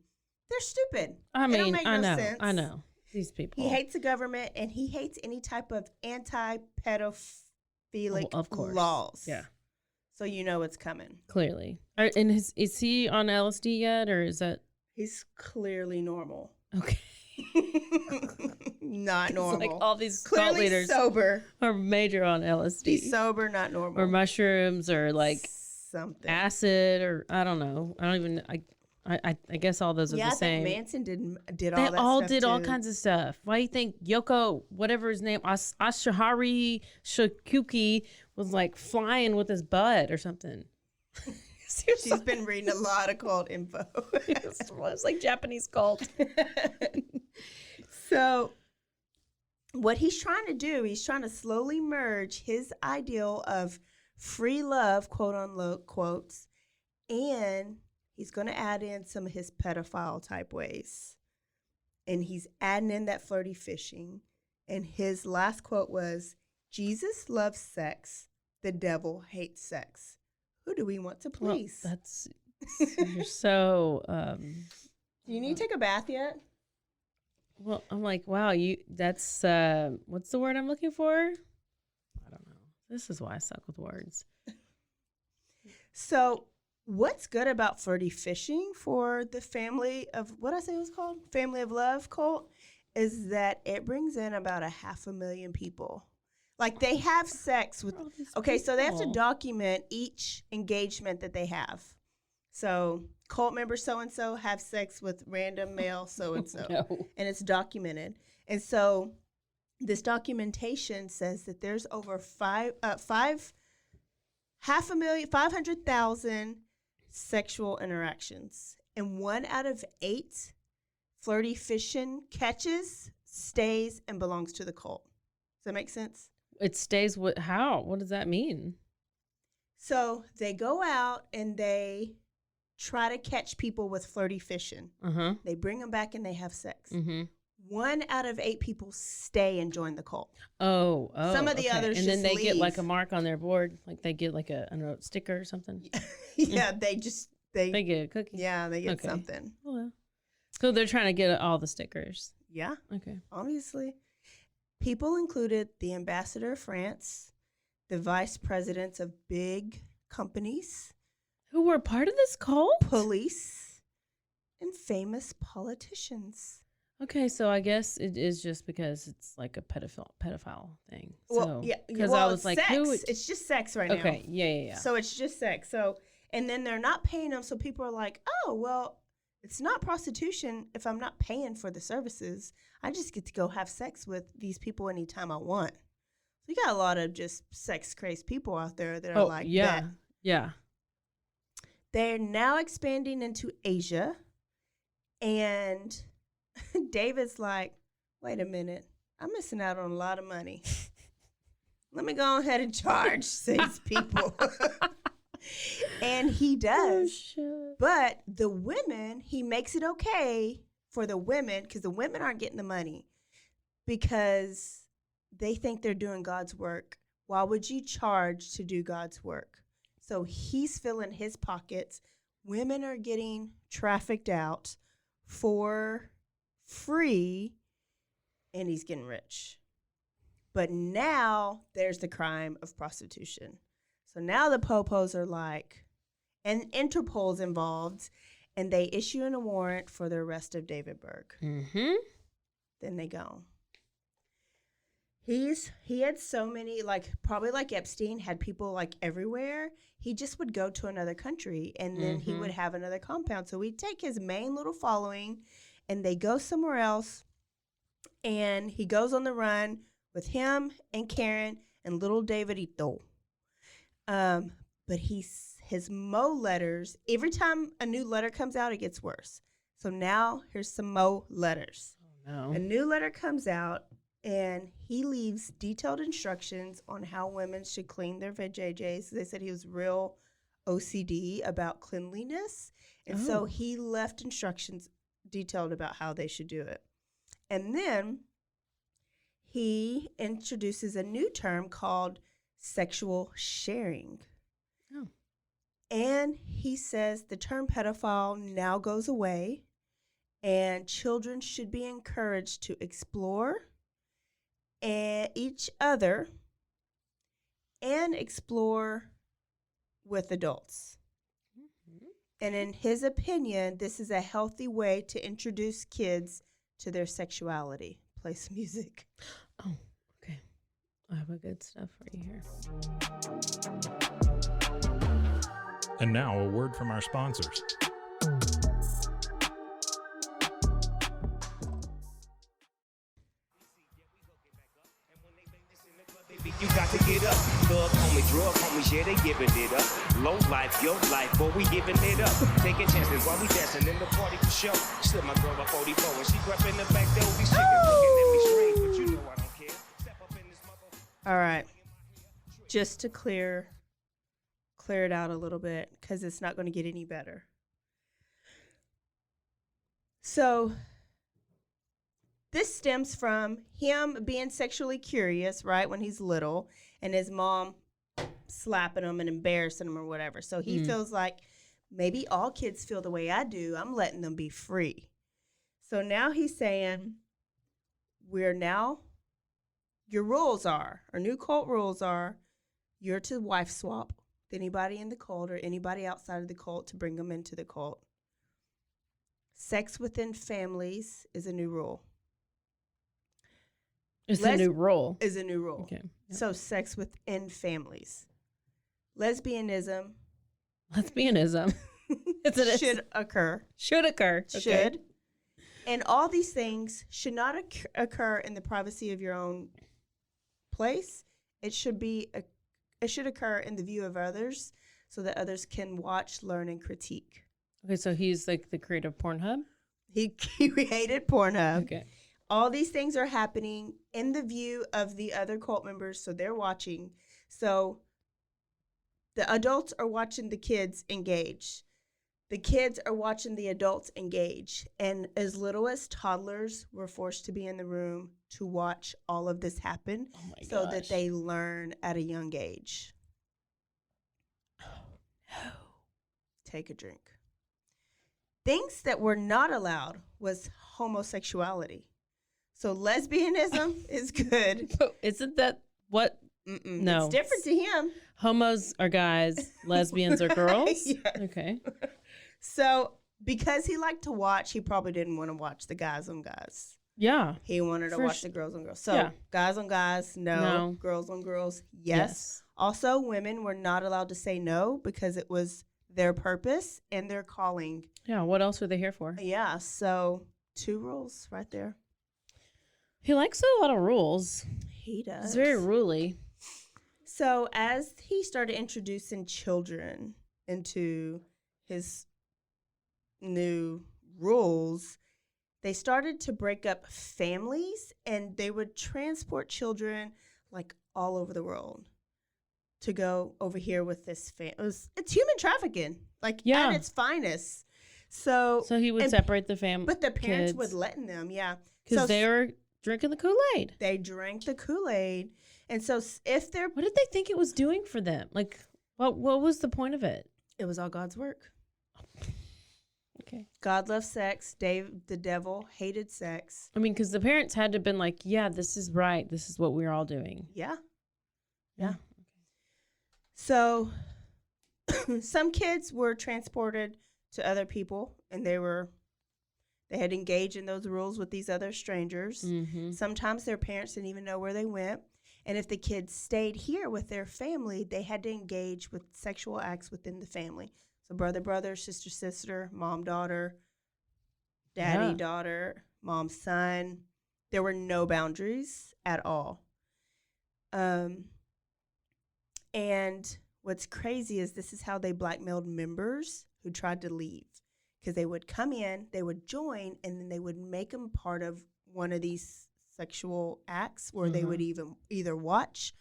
they're stupid. I mean, make I no know, sense. I know these people. He hates the government, and he hates any type of anti-pedophilic of course. laws. Yeah, So you know it's coming. clearly. And is he on LSD yet, or is that He's clearly normal. okay? Not normal. Like all these cult Clearly leaders sober. are major on LSD. He's sober, not normal. Or mushrooms, or like something. acid, or I don't know. I don't even. I guess all those are the same. I think Manson did all They that all stuff did all too. kinds of stuff. Why do you think Yoko, whatever his name, Ashihari Shakuki, was like flying with his butt or something? She's been reading a lot of cult info. It's like Japanese cult. So what he's trying to do, he's trying to slowly merge his ideal of free love, quote unquote, quotes, and he's going to add in some of his pedophile type ways. And he's adding in that flirty fishing. And his last quote was, Jesus loves sex. The devil hates sex. Who do we want to please? Well, you're so. Do you need to take a bath yet? Well, I'm like, wow, that's, what's the word I'm looking for? I don't know. This is why I suck with words. So what's good about flirty fishing for the family of, what I say it was called? Family of Love cult, is that it brings in about 500,000 people. Like, they have sex with, okay, so they have to document each engagement that they have. So cult member so-and-so have sex with random male so-and-so. No. And it's documented. And so this documentation says that there's over 500,000 sexual interactions. And 1 out of 8 flirty fishing catches, stays, and belongs to the cult. Does that make sense? It stays with, how? What does that mean? So they go out and they try to catch people with flirty fishing. They bring them back and they have sex. 1 out of 8 people stay and join the cult. Oh. Some of the others and just then they get leave. like a mark on their board, like they get like a, I don't know, sticker or something. Yeah, they get a cookie. Yeah, they get Okay. something. Well, so they're trying to get all the stickers. Yeah, Okay. obviously. People included the ambassador of France, the vice presidents of big companies, Who were part of this cult? police, and famous politicians. Okay, so I guess it is just because it's like a pedophile thing. Well, yeah, because well, I was like, sex. who? It's just sex right now. Okay, yeah. So it's just sex. So, and then they're not paying them. So people are like, oh, well, it's not prostitution if I'm not paying for the services. I just get to go have sex with these people anytime I want. So you got a lot of just sex crazed people out there that are like that. Yeah. They're now expanding into Asia. And David's like, wait a minute, I'm missing out on a lot of money. Let me go ahead and charge these people. And he does. Oh, but the women, he makes it okay for the women, because the women aren't getting the money because they think they're doing God's work. Why would you charge to do God's work? So he's filling his pockets. Women are getting trafficked out for free, and he's getting rich. But now there's the crime of prostitution. So now the popos are like, and Interpol's involved, and they issue a warrant for the arrest of David Berg. Mm-hmm. Then they go. He had so many, like, probably like Epstein, had people like everywhere. He just would go to another country, and then he would have another compound. So he'd take his main little following, and they go somewhere else, and he goes on the run with him and Karen and little Davidito. But his Mo letters, every time a new letter comes out, it gets worse. So now here's some Mo letters. Oh, no. A new letter comes out, and he leaves detailed instructions on how women should clean their vajayjays. They said he was real OCD about cleanliness. And so he left instructions detailed about how they should do it. And then he introduces a new term called sexual sharing. Oh. And he says the term pedophile now goes away, and children should be encouraged to explore each other and explore with adults. And in his opinion, this is a healthy way to introduce kids to their sexuality. Play some music. Oh, okay. I have a good stuff for you here. And now a word from our sponsors. You got to get up. Thug homies, drug homies, yeah, they giving it up. Low life, your life, boy, we giving it up. Taking chances while we dancing in the party for show. Slip my girl a 44 and she grew up in the back there. These chickens looking at me strange, but you know I don't care. Step up in this mother. All right. Just to clear it out a little bit, because it's not going to get any better. So this stems from him being sexually curious, right, when he's little, and his mom slapping him and embarrassing him or whatever. So he feels like maybe all kids feel the way I do. I'm letting them be free. So now he's saying, your rules are, our new cult rules are, you're to wife swap with anybody in the cult or anybody outside of the cult to bring them into the cult. Sex within families is a new rule. It's a new rule. Is a new rule. Okay. Yep. So sex within families. Lesbianism. Should occur. Should occur. Okay. Should. And all these things should not occur in the privacy of your own place. It should occur in the view of others so that others can watch, learn, and critique. Okay, so he's like the creator of Pornhub? He created Pornhub. Okay. All these things are happening in the view of the other cult members, so they're watching. So the adults are watching the kids engage. The kids are watching the adults engage. And as little as toddlers were forced to be in the room to watch all of this happen so that they learn at a young age. Oh, no. Take a drink. Things that were not allowed was homosexuality. So lesbianism is good. But isn't that what? No. It's different to him. Homos are guys, lesbians are girls? Yes. Okay. So because he liked to watch, he probably didn't want to watch the guys on guys. Yeah. He wanted to watch the girls on girls. So guys on guys, no. Girls on girls, yes. Also, women were not allowed to say no because it was their purpose and their calling. Yeah, what else were they here for? Yeah, so 2 rules right there. He likes a lot of rules. He does. He's very ruly. So as he started introducing children into his new rules, they started to break up families, and they would transport children like all over the world to go over here with this it's human trafficking, like at its finest. So he would separate the family, but the parents would letting them, because they were drinking the Kool-Aid. They drank the Kool-Aid, and so if they're, what did they think it was doing for them? Like, what was the point of it? It was all God's work. Okay. God loved sex. The devil hated sex. I mean, because the parents had to have been like, yeah, this is right. This is what we're all doing. Yeah. Okay. So some kids were transported to other people, and they had engaged in those rules with these other strangers. Mm-hmm. Sometimes their parents didn't even know where they went. And if the kids stayed here with their family, they had to engage with sexual acts within the family. So brother, sister, mom, daughter, daddy, daughter, mom, son. There were no boundaries at all. And what's crazy is this is how they blackmailed members who tried to leave. Because they would come in, they would join, and then they would make them part of one of these sexual acts where they would either watch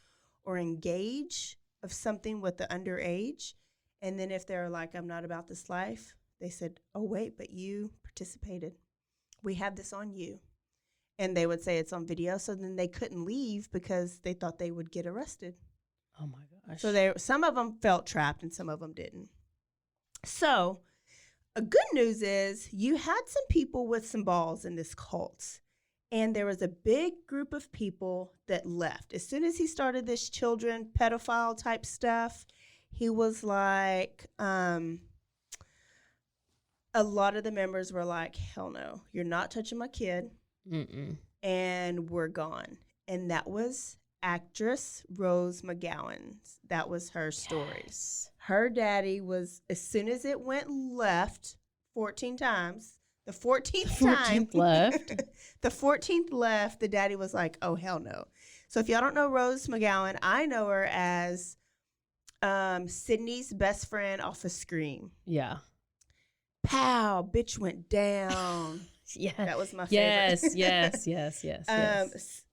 or engage of something with the underage. And then if they're like, I'm not about this life, they said, oh, wait, but you participated. We have this on you. And they would say it's on video. So then they couldn't leave because they thought they would get arrested. Oh, my gosh. So some of them felt trapped and some of them didn't. So a good news is you had some people with some balls in this cult. And there was a big group of people that left. As soon as he started this children pedophile type stuff, he was like, a lot of the members were like, hell no, you're not touching my kid. Mm-mm. And we're gone. And that was actress Rose McGowan. That was her story. Yes. Her daddy was, as soon as it went left 14 times, the 14th time left. The 14th left, the daddy was like, oh, hell no. So if y'all don't know Rose McGowan, I know her as Sydney's best friend off of Scream. Yeah. Pow, bitch went down. Yeah. That was my favorite. Yes.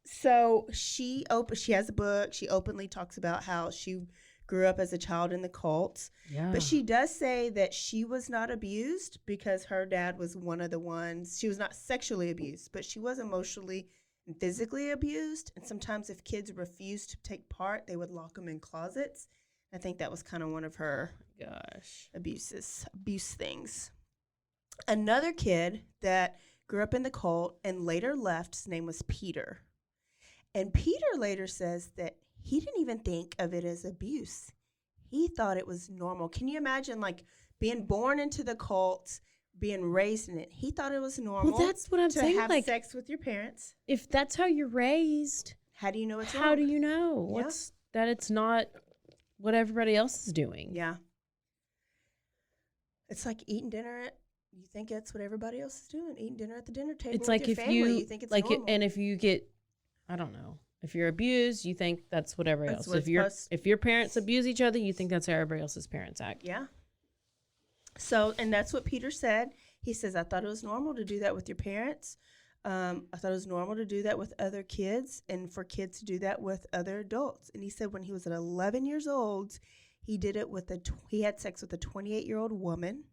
So she has a book. She openly talks about how she grew up as a child in the cult. Yeah. But she does say that she was not abused because her dad was one of the ones. She was not sexually abused, but she was emotionally and physically abused. And sometimes if kids refused to take part, they would lock them in closets. I think that was kind of one of her abuse things. Another kid that grew up in the cult and later left, his name was Peter. And Peter later says that he didn't even think of it as abuse. He thought it was normal. Can you imagine, like, being born into the cult, being raised in it? He thought it was normal. Well, that's what I'm saying. To have sex with your parents. If that's how you're raised, how do you know it's wrong? How do you know that it's not what everybody else is doing? Yeah. It's like eating dinner you think it's what everybody else is doing. Eating dinner at the dinner table it's with like your if family. You think it's like normal. And if you get, I don't know. If you're abused, you think that's what everybody else. If your parents abuse each other, you think that's how everybody else's parents act. Yeah. So, and that's what Peter said. He says, I thought it was normal to do that with your parents. I thought it was normal to do that with other kids and for kids to do that with other adults. And he said when he was at 11 years old, he did it with he had sex with a 28-year-old woman.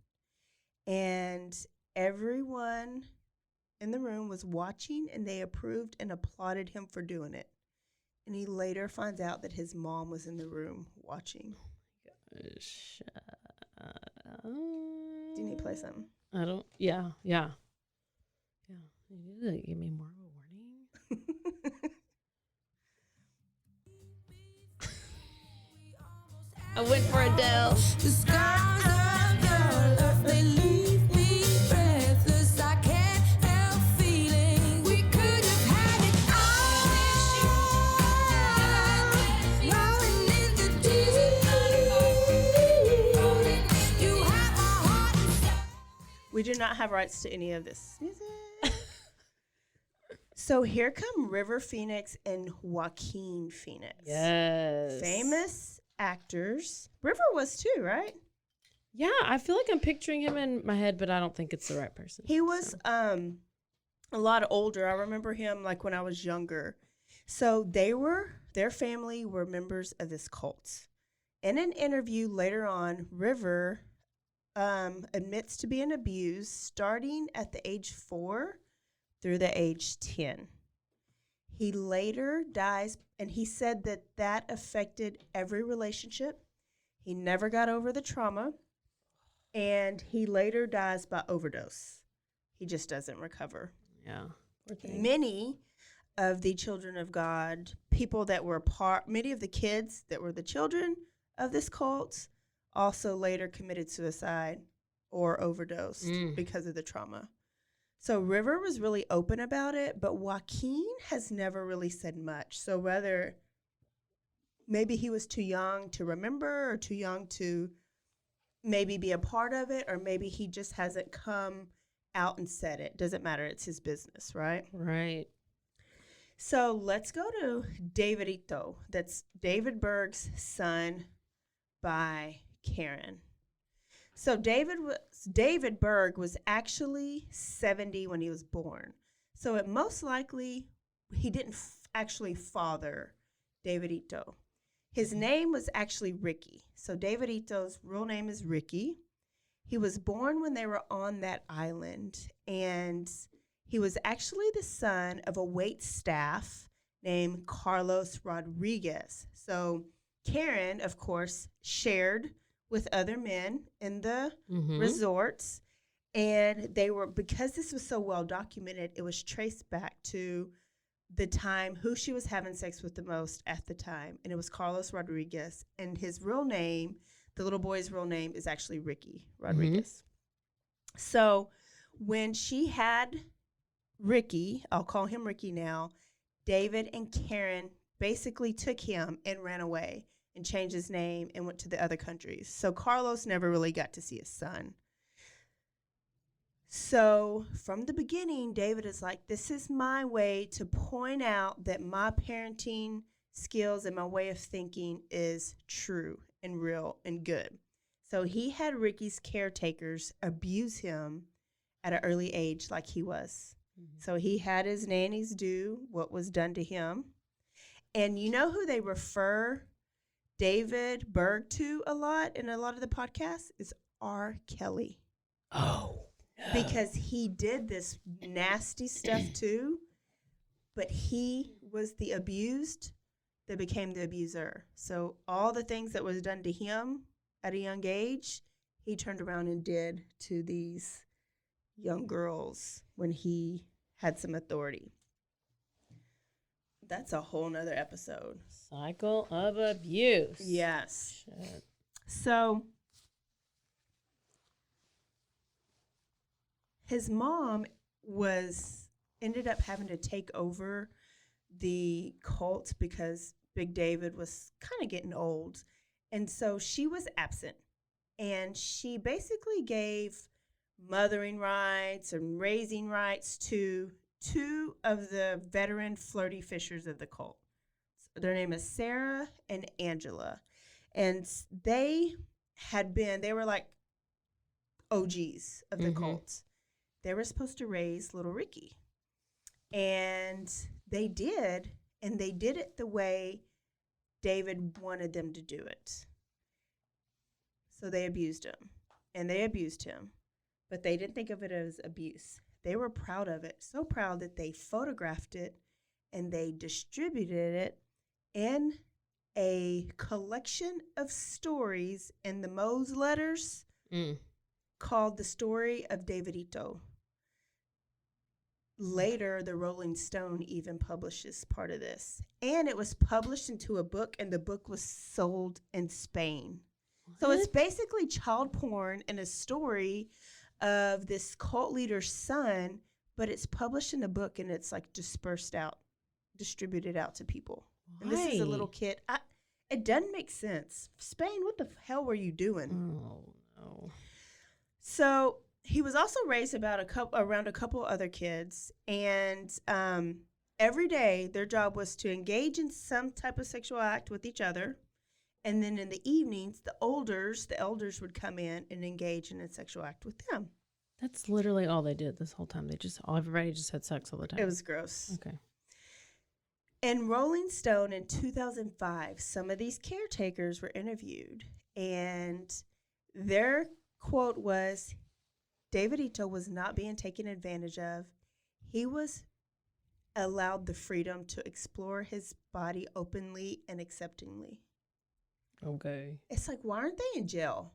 And everyone in the room was watching and they approved and applauded him for doing it. And he later finds out that his mom was in the room watching. Oh my gosh. Do you need to play something? I don't. Yeah. You need to give me more of a warning. I went for Adele. The skies of your love, they leave me breathless. I can't help feeling we could have had it all. Rolling in the deep. You have my heart. We do not have rights to any of this music. So here come River Phoenix and Joaquin Phoenix. Yes. Famous actors. River was too, right? Yeah, I feel like I'm picturing him in my head, but I don't think it's the right person. He was a lot older. I remember him like when I was younger. So their family were members of this cult. In an interview later on, River admits to being abused starting at the age 4 through the age 10. He later dies, and he said that affected every relationship. He never got over the trauma, and he later dies by overdose. He just doesn't recover. Yeah. Many of the children of God, many of the kids that were the children of this cult, also later committed suicide or overdosed because of the trauma. So River was really open about it, but Joaquin has never really said much. So whether maybe he was too young to remember or too young to maybe be a part of it, or maybe he just hasn't come out and said it. Doesn't matter. It's his business, right? Right. So let's go to Davidito. That's David Berg's son by Karen. So David Berg was actually 70 when he was born. So it most likely he didn't actually father Davidito. His name was actually Ricky. So Davidito's real name is Ricky. He was born when they were on that island, and he was actually the son of a wait staff named Carlos Rodriguez. So Karen, of course, shared with other men in the resorts, and because this was so well documented, it was traced back to the time who she was having sex with the most at the time, and it was Carlos Rodriguez, and his real name, the little boy's real name, is actually Ricky Rodriguez. So when she had Ricky, I'll call him Ricky now, David and Karen basically took him and ran away and changed his name and went to the other countries. So Carlos never really got to see his son. So from the beginning, David is like, this is my way to point out that my parenting skills and my way of thinking is true and real and good. So he had Ricky's caretakers abuse him at an early age like he was. So he had his nannies do what was done to him. And you know who they refer David Berg to a lot in a lot of the podcasts is R. Kelly. Oh. Because he did this nasty stuff too, but he was the abused that became the abuser. So all the things that was done to him at a young age, he turned around and did to these young girls when he had some authority. That's a whole nother episode. Cycle of abuse. Yes. Shit. So his mom ended up having to take over the cult because Big David was kind of getting old. And so she was absent. And she basically gave mothering rights and raising rights to 2 of the veteran flirty fishers of the cult. Their name is Sarah and Angela. And they were like OGs of the cult. They were supposed to raise little Ricky. And they did, and they did it the way David wanted them to do it. So they abused him, and they abused him, but they didn't think of it as abuse. They were proud of it, so proud that they photographed it, and they distributed it in a collection of stories in the Moe's letters called The Story of Davidito. Later, the Rolling Stone even publishes part of this. And it was published into a book, and the book was sold in Spain. What? So it's basically child porn and a story of this cult leader's son, but it's published in a book, and it's like distributed out to people. Why? And this is a little kid. It doesn't make sense. Spain, what the hell were you doing? Oh, no. So he was also raised around a couple other kids, and every day their job was to engage in some type of sexual act with each other, and then in the evenings, the elders would come in and engage in a sexual act with them. That's literally all they did this whole time. Everybody just had sex all the time. It was gross. Okay. In Rolling Stone in 2005, some of these caretakers were interviewed, and their quote was, Davidito was not being taken advantage of. He was allowed the freedom to explore his body openly and acceptingly. Okay. It's like, why aren't they in jail?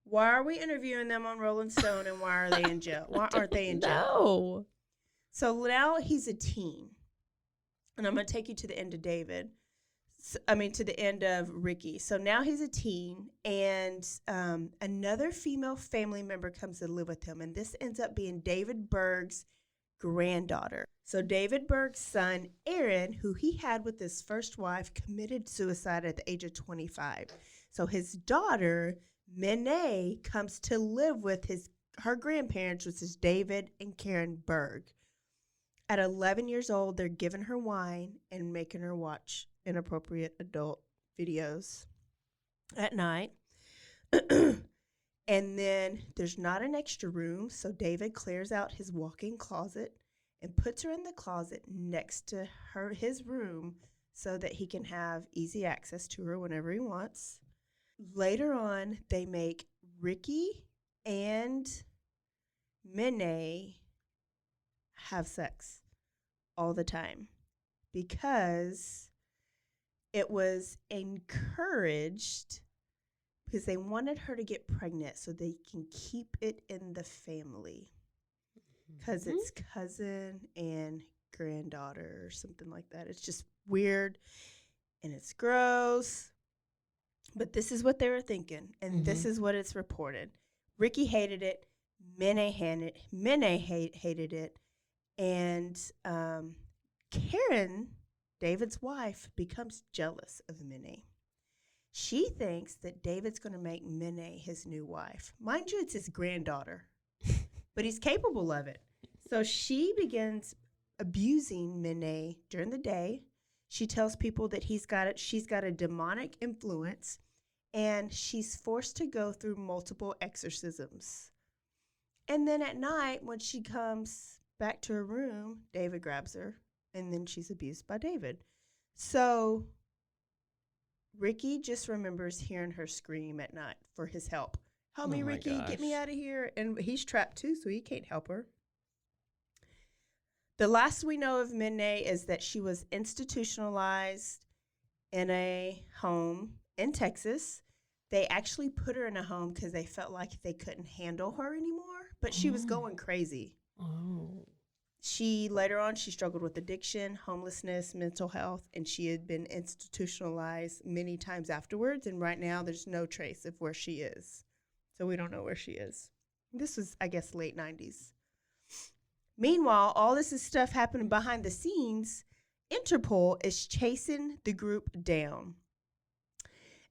Why are we interviewing them on Rolling Stone, and why are they in jail? Why aren't they in jail? No. So now he's a teen, and I'm going to take you to the end of to the end of Ricky. So now he's a teen, and another female family member comes to live with him, and this ends up being David Berg's granddaughter. So David Berg's son, Aaron, who he had with his first wife, committed suicide at the age of 25. So his daughter, Minnie, comes to live with her grandparents, which is David and Karen Berg. At 11 years old, they're giving her wine and making her watch inappropriate adult videos at night. And then there's not an extra room, so David clears out his walk-in closet and puts her in the closet next to his room so that he can have easy access to her whenever he wants. Later on, they make Ricky and Minnie have sex all the time because it was encouraged because they wanted her to get pregnant so they can keep it in the family because it's cousin and granddaughter or something like that. It's just weird and it's gross. But this is what they were thinking, and this is what it's reported. Ricky hated it. Minnie hated it. And Karen, David's wife, becomes jealous of Minnie. She thinks that David's going to make Minnie his new wife. Mind you, it's his granddaughter, but he's capable of it. So she begins abusing Minnie during the day. She tells people that she's got a demonic influence, and she's forced to go through multiple exorcisms. And then at night, when she comes back to her room, David grabs her, and then she's abused by David. So Ricky just remembers hearing her scream at night for his help. Help me, Ricky, get me out of here. And he's trapped too, so he can't help her. The last we know of Minnie is that she was institutionalized in a home in Texas. They actually put her in a home because they felt like they couldn't handle her anymore, but she was going crazy. Oh. Later on, she struggled with addiction, homelessness, mental health, and she had been institutionalized many times afterwards, and right now there's no trace of where she is. So we don't know where she is. This was, I guess, late 90s. Meanwhile, all this is stuff happening behind the scenes. Interpol is chasing the group down,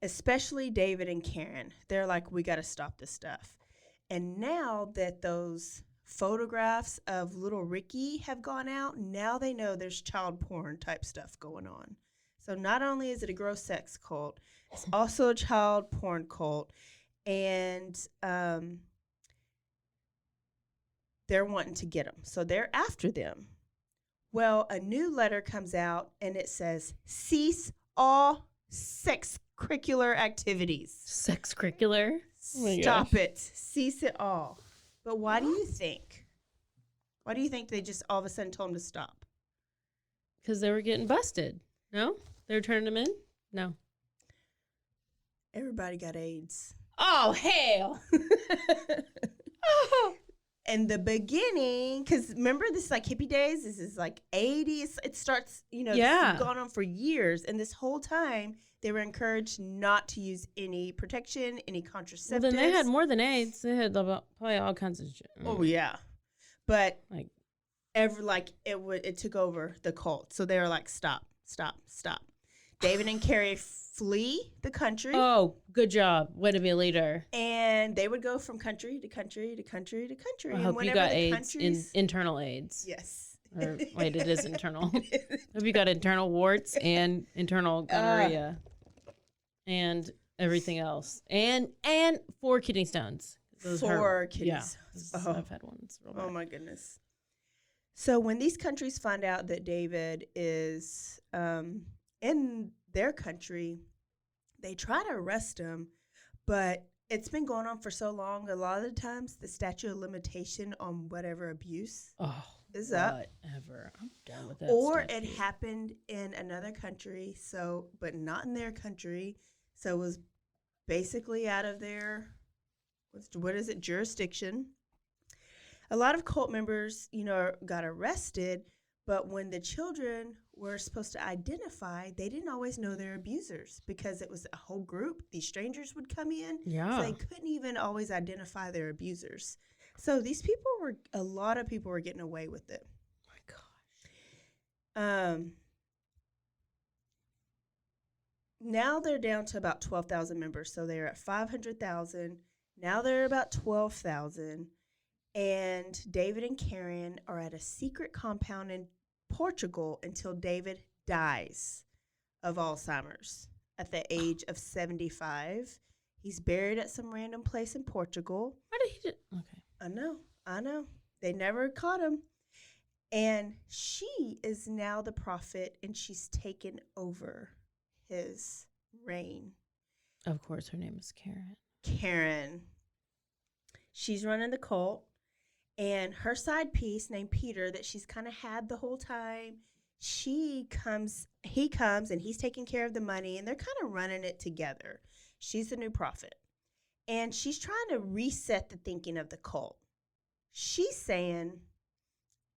especially David and Karen. They're like, we got to stop this stuff. And now that those photographs of little Ricky have gone out, now they know there's child porn type stuff going on. So not only is it a gross sex cult, it's also a child porn cult. And they're wanting to get them. So they're after them. Well, a new letter comes out and it says, cease all sex curricular activities. Sex curricular? Stop it. Cease it all. But why do you think? Why do you think they just all of a sudden told them to stop? Because they were getting busted. No? They were turning them in? No. Everybody got AIDS. Oh, hell. Oh. In the beginning, because remember, this is like hippie days. This is like 80s. It starts, this has gone on for years. And this whole time, they were encouraged not to use any protection, any contraceptives. Well, then they had more than AIDS. They had probably all kinds of shit. Oh, yeah. But it took over the cult. So they were like, stop. David and Carrie flee the country. Oh, good job. Way to be a leader. And they would go from country to country to country to country. I hope you got AIDS, internal AIDS. Yes. Or, wait, it is internal. Hope you got internal warts and internal gonorrhea and everything else. And 4 kidney stones. Those 4 kitties. Yeah, Oh. I've had ones. Oh my goodness. So when these countries find out that David is in their country, they try to arrest him, but it's been going on for so long. A lot of the times, the statute of limitation on whatever abuse is up. Whatever. I'm done with that. Or it happened in another country, but not in their country. So it was basically out of their, jurisdiction. A lot of cult members, got arrested, but when the children were supposed to identify, they didn't always know their abusers because it was a whole group. These strangers would come in. Yeah. So they couldn't even always identify their abusers. So a lot of people were getting away with it. Oh my gosh. Now they're down to about 12,000 members. So they're at 500,000. Now they're about 12,000. And David and Karen are at a secret compound in Portugal until David dies of Alzheimer's at the age of 75. He's buried at some random place in Portugal. Why did he Okay. I know. They never caught him. And she is now the prophet, and she's taken over his reign. Of course, her name is Karen. Karen. She's running the cult. And her side piece named Peter that she's kind of had the whole time, he comes and he's taking care of the money, and they're kind of running it together. She's the new prophet. And she's trying to reset the thinking of the cult. She's saying,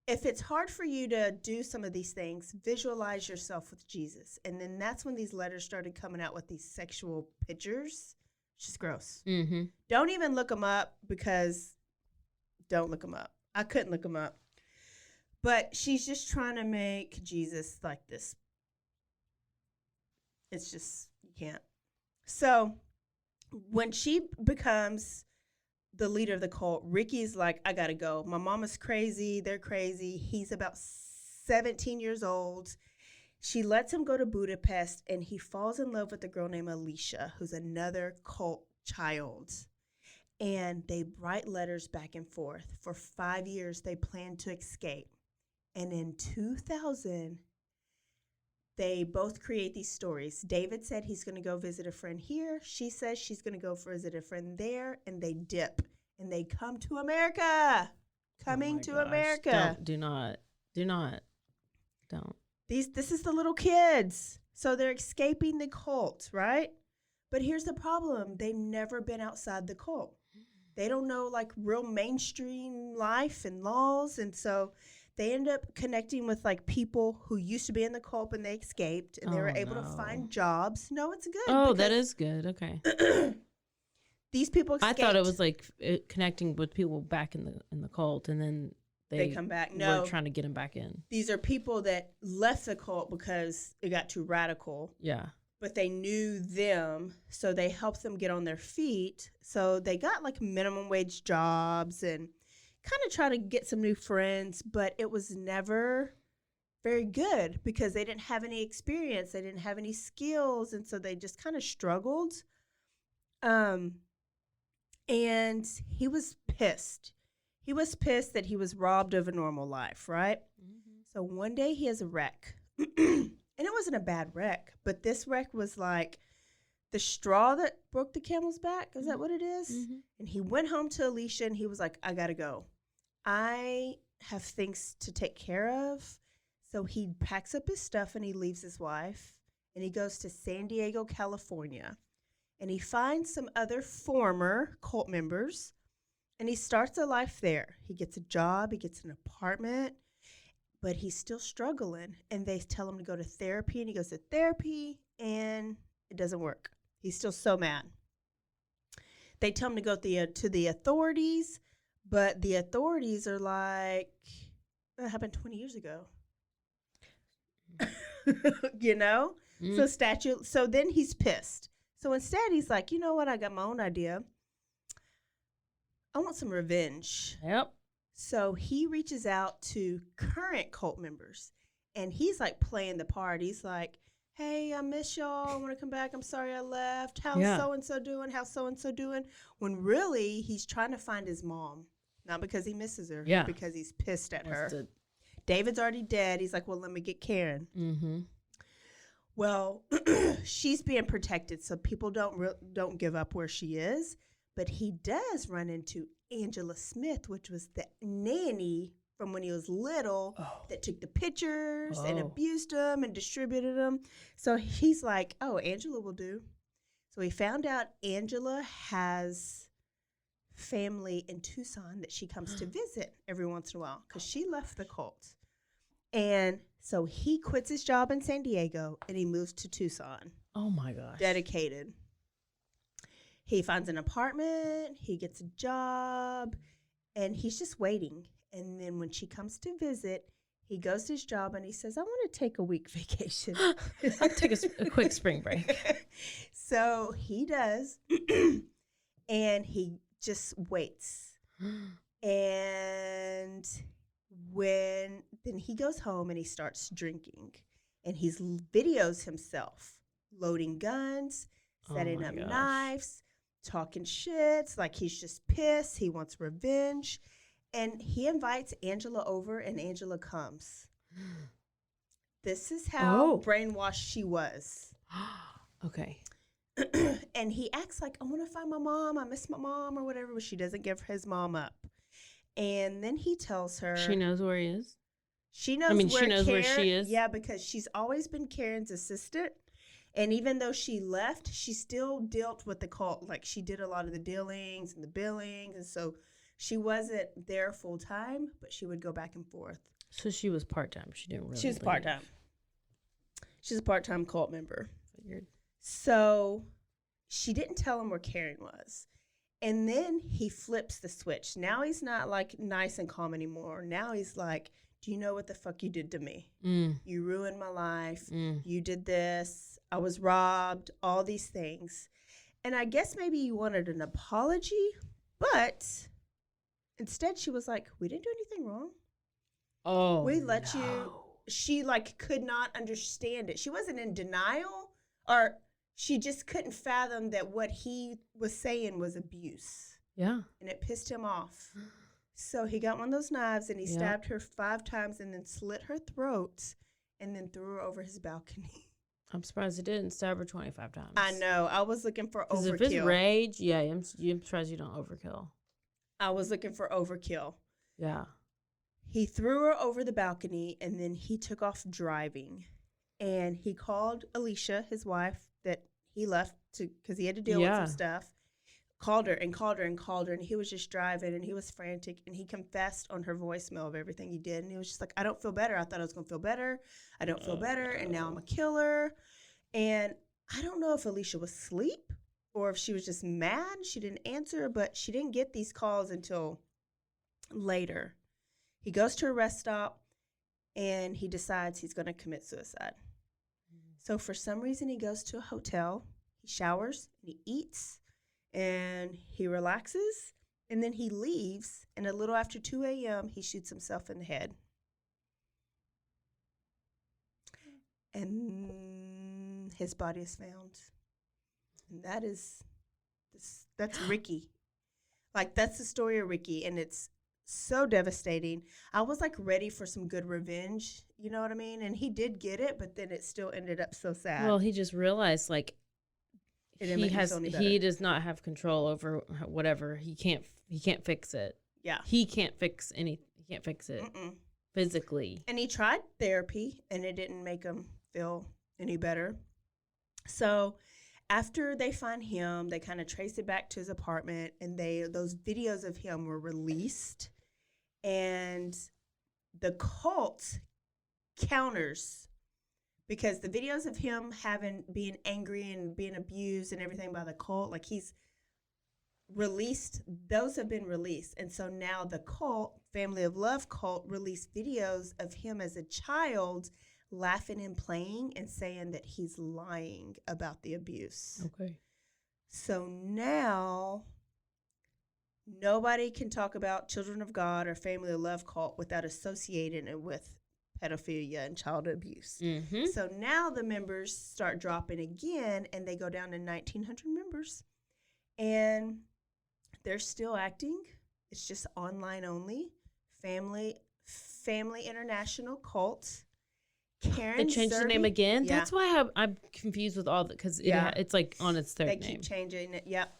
if it's hard for you to do some of these things, visualize yourself with Jesus. And then that's when these letters started coming out with these sexual pictures. It's just gross. Mm-hmm. Don't even look them up don't look them up. I couldn't look them up. But she's just trying to make Jesus like this. It's just, you can't. So when she becomes the leader of the cult, Ricky's like, I got to go. My mama's crazy. They're crazy. He's about 17 years old. She lets him go to Budapest, and he falls in love with a girl named Alicia, who's another cult child. And they write letters back and forth. For 5 years, they plan to escape. And in 2000, they both create these stories. David said he's going to go visit a friend here. She says she's going to go visit a friend there. And they dip. And they come to America. America. Don't. This is the little kids. So they're escaping the cult, right? But here's the problem. They've never been outside the cult. They don't know like real mainstream life and laws. And so they end up connecting with like people who used to be in the cult and they escaped, and they were able to find jobs. No, it's good. Oh, that is good. Okay. These people escaped. I thought it was like connecting with people back in the cult, and then they come back. No, we're trying to get them back in. These are people that left the cult because it got too radical. Yeah. But they knew them, so they helped them get on their feet. So they got like minimum wage jobs and kind of try to get some new friends, but it was never very good because they didn't have any experience. They didn't have any skills, and so they just kind of struggled. And he was pissed. He was pissed that he was robbed of a normal life, right? Mm-hmm. So one day he has a wreck. And it wasn't a bad wreck, but this wreck was like the straw that broke the camel's back. Is that what it is? Mm-hmm. And he went home to Alicia, and he was like, I got to go. I have things to take care of. So he packs up his stuff, and he leaves his wife, and he goes to San Diego, California. And he finds some other former cult members, and he starts a life there. He gets a job. He gets an apartment. But he's still struggling, and they tell him to go to therapy, and he goes to therapy, and it doesn't work. He's still so mad. They tell him to go to the authorities, but the authorities are like, that happened 20 years ago. You know? Mm-hmm. So then he's pissed. So instead, he's like, you know what? I got my own idea. I want some revenge. Yep. So he reaches out to current cult members, and he's like playing the part. He's like, hey, I miss y'all. I want to come back. I'm sorry I left. How's so-and-so doing? How's so-and-so doing? When really he's trying to find his mom. Not because he misses her. Yeah. Because he's pissed at her. David's already dead. He's like, well, let me get Karen. Mm-hmm. Well, she's being protected, so people don't give up where she is. But he does run into Angela Smith, which was the nanny from when he was little that took the pictures and abused him and distributed them. So he's like, oh, Angela will do. So he found out Angela has family in Tucson that she comes to visit every once in a while because she left the cult. And so he quits his job in San Diego and he moves to Tucson. Oh, my gosh. Dedicated. He finds an apartment, he gets a job, and he's just waiting. And then when she comes to visit, he goes to his job and he says, I want to take a week vacation. I'll take a quick spring break. So he does, and he just waits. And then he goes home and he starts drinking. And he videos himself loading guns, setting up knives, talking shit, like he's just pissed. He wants revenge. And he invites Angela over, and Angela comes. This is how brainwashed she was. Okay. And he acts like, I want to find my mom. I miss my mom or whatever, but she doesn't give his mom up. And then he tells her. She knows where he is? She knows where she is? Yeah, because she's always been Karen's assistant. And even though she left, she still dealt with the cult. Like, she did a lot of the dealings and the billings. And so she wasn't there full time, but she would go back and forth. So she was part-time. She didn't really She was part-time. She's a part-time cult member. Figured. So she didn't tell him where Karen was. And then he flips the switch. Now he's not, like, nice and calm anymore. Now he's like, do you know what the fuck you did to me? You ruined my life. You did this. I was robbed. All these things. And I guess maybe you wanted an apology, but instead she was like, we didn't do anything wrong. We let you. She, like, could not understand it. She wasn't in denial, or she just couldn't fathom that what he was saying was abuse. Yeah. And it pissed him off. So he got one of those knives and he stabbed her 5 times and then slit her throat and then threw her over his balcony. I'm surprised he didn't stab her 25 times. I know. I was looking for overkill. If it's rage, I'm surprised you don't overkill. I was looking for overkill. Yeah. He threw her over the balcony and then he took off driving. And he called Alicia, his wife, that he left because he had to deal with some stuff. Called her and called her and called her, and he was just driving, and he was frantic, and he confessed on her voicemail of everything he did, and he was just like, I don't feel better. I thought I was going to feel better. I don't feel better, and now I'm a killer. And I don't know if Alicia was asleep or if she was just mad. She didn't answer, but she didn't get these calls until later. He goes to a rest stop, and he decides he's going to commit suicide. So for some reason, he goes to a hotel, he showers, and he eats, and he relaxes, and then he leaves, and a little after 2 a.m., he shoots himself in the head. And his body is found. And that's Ricky. Like, that's the story of Ricky, and it's so devastating. I was, like, ready for some good revenge, you know what I mean? And he did get it, but then it still ended up so sad. Well, he just realized, like, he does not have control over whatever. He can't fix it. Yeah. He can't fix it physically. And he tried therapy, and it didn't make him feel any better. So after they find him, they kind of trace it back to his apartment, and those videos of him were released. And the cult counters, because the videos of him being angry and being abused and everything by the cult, like, he's released, those have been released. And so now the cult, Family of Love cult, released videos of him as a child laughing and playing and saying that he's lying about the abuse. Okay. So now nobody can talk about Children of God or Family of Love cult without associating it with pedophilia and child abuse. Mm-hmm. So now the members start dropping again, and they go down to 1,900 members. And they're still acting. It's just online only. Family International Cult. Karen They changed the name again? Yeah. That's why I'm confused with all that, because it's like on its third name. They keep changing it. Yep.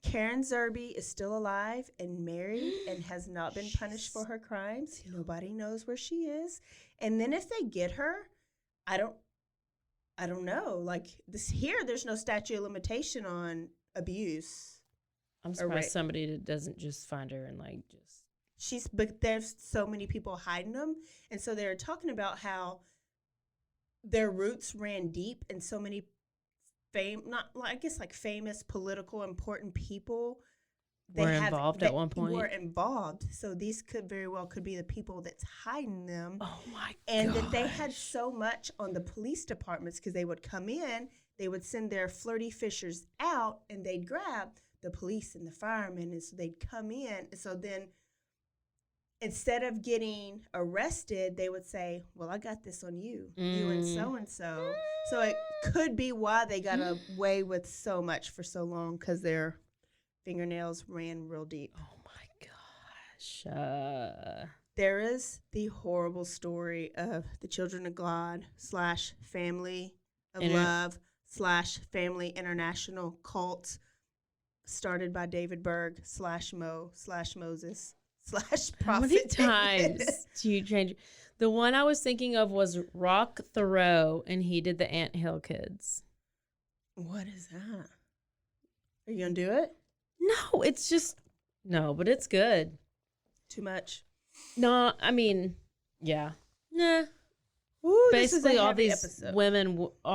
Karen Zerby is still alive and married and has not been punished for her crimes. Nobody knows where she is. And then if they get her, I don't know. Like this here, there's no statute of limitation on abuse. I'm surprised somebody doesn't just find her and like just. But there's so many people hiding them, and so they're talking about how their roots ran deep, and so many famous political important people were involved at one point. Were involved, so these could be the people that's hiding them. Oh my god! And that they had so much on the police departments because they would come in, they would send their flirty fishers out, and they'd grab the police and the firemen, and so they'd come in. And so then, instead of getting arrested, they would say, "Well, I got this on you, you and so and so." So it could be why they got away with so much for so long, because their fingernails ran real deep. Oh my gosh! There is the horrible story of the Children of God / Family of Love / Family International cult, started by David Berg / Mo / Moses / Prophet. How many times do you change? The one I was thinking of was Rock Thoreau, and he did the Anthill Kids. What is that? Are you gonna do it? No, it's just no, but it's good. Too much. No, I mean, yeah, nah. Ooh, basically, all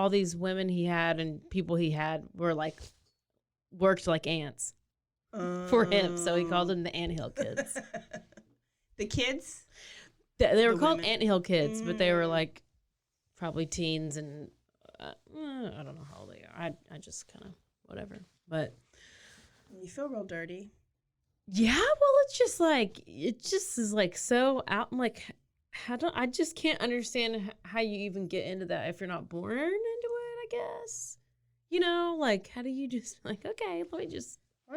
these women he had and people he had were like worked like ants for him, so he called them the Anthill Kids. The kids. They were called Anthill Kids, but they were like probably teens, and I don't know how old they are. I just kind of whatever. But you feel real dirty. Yeah, well, it's just like it just is like so out. I'm like, I just can't understand how you even get into that if you're not born into it. I guess like how do you just like let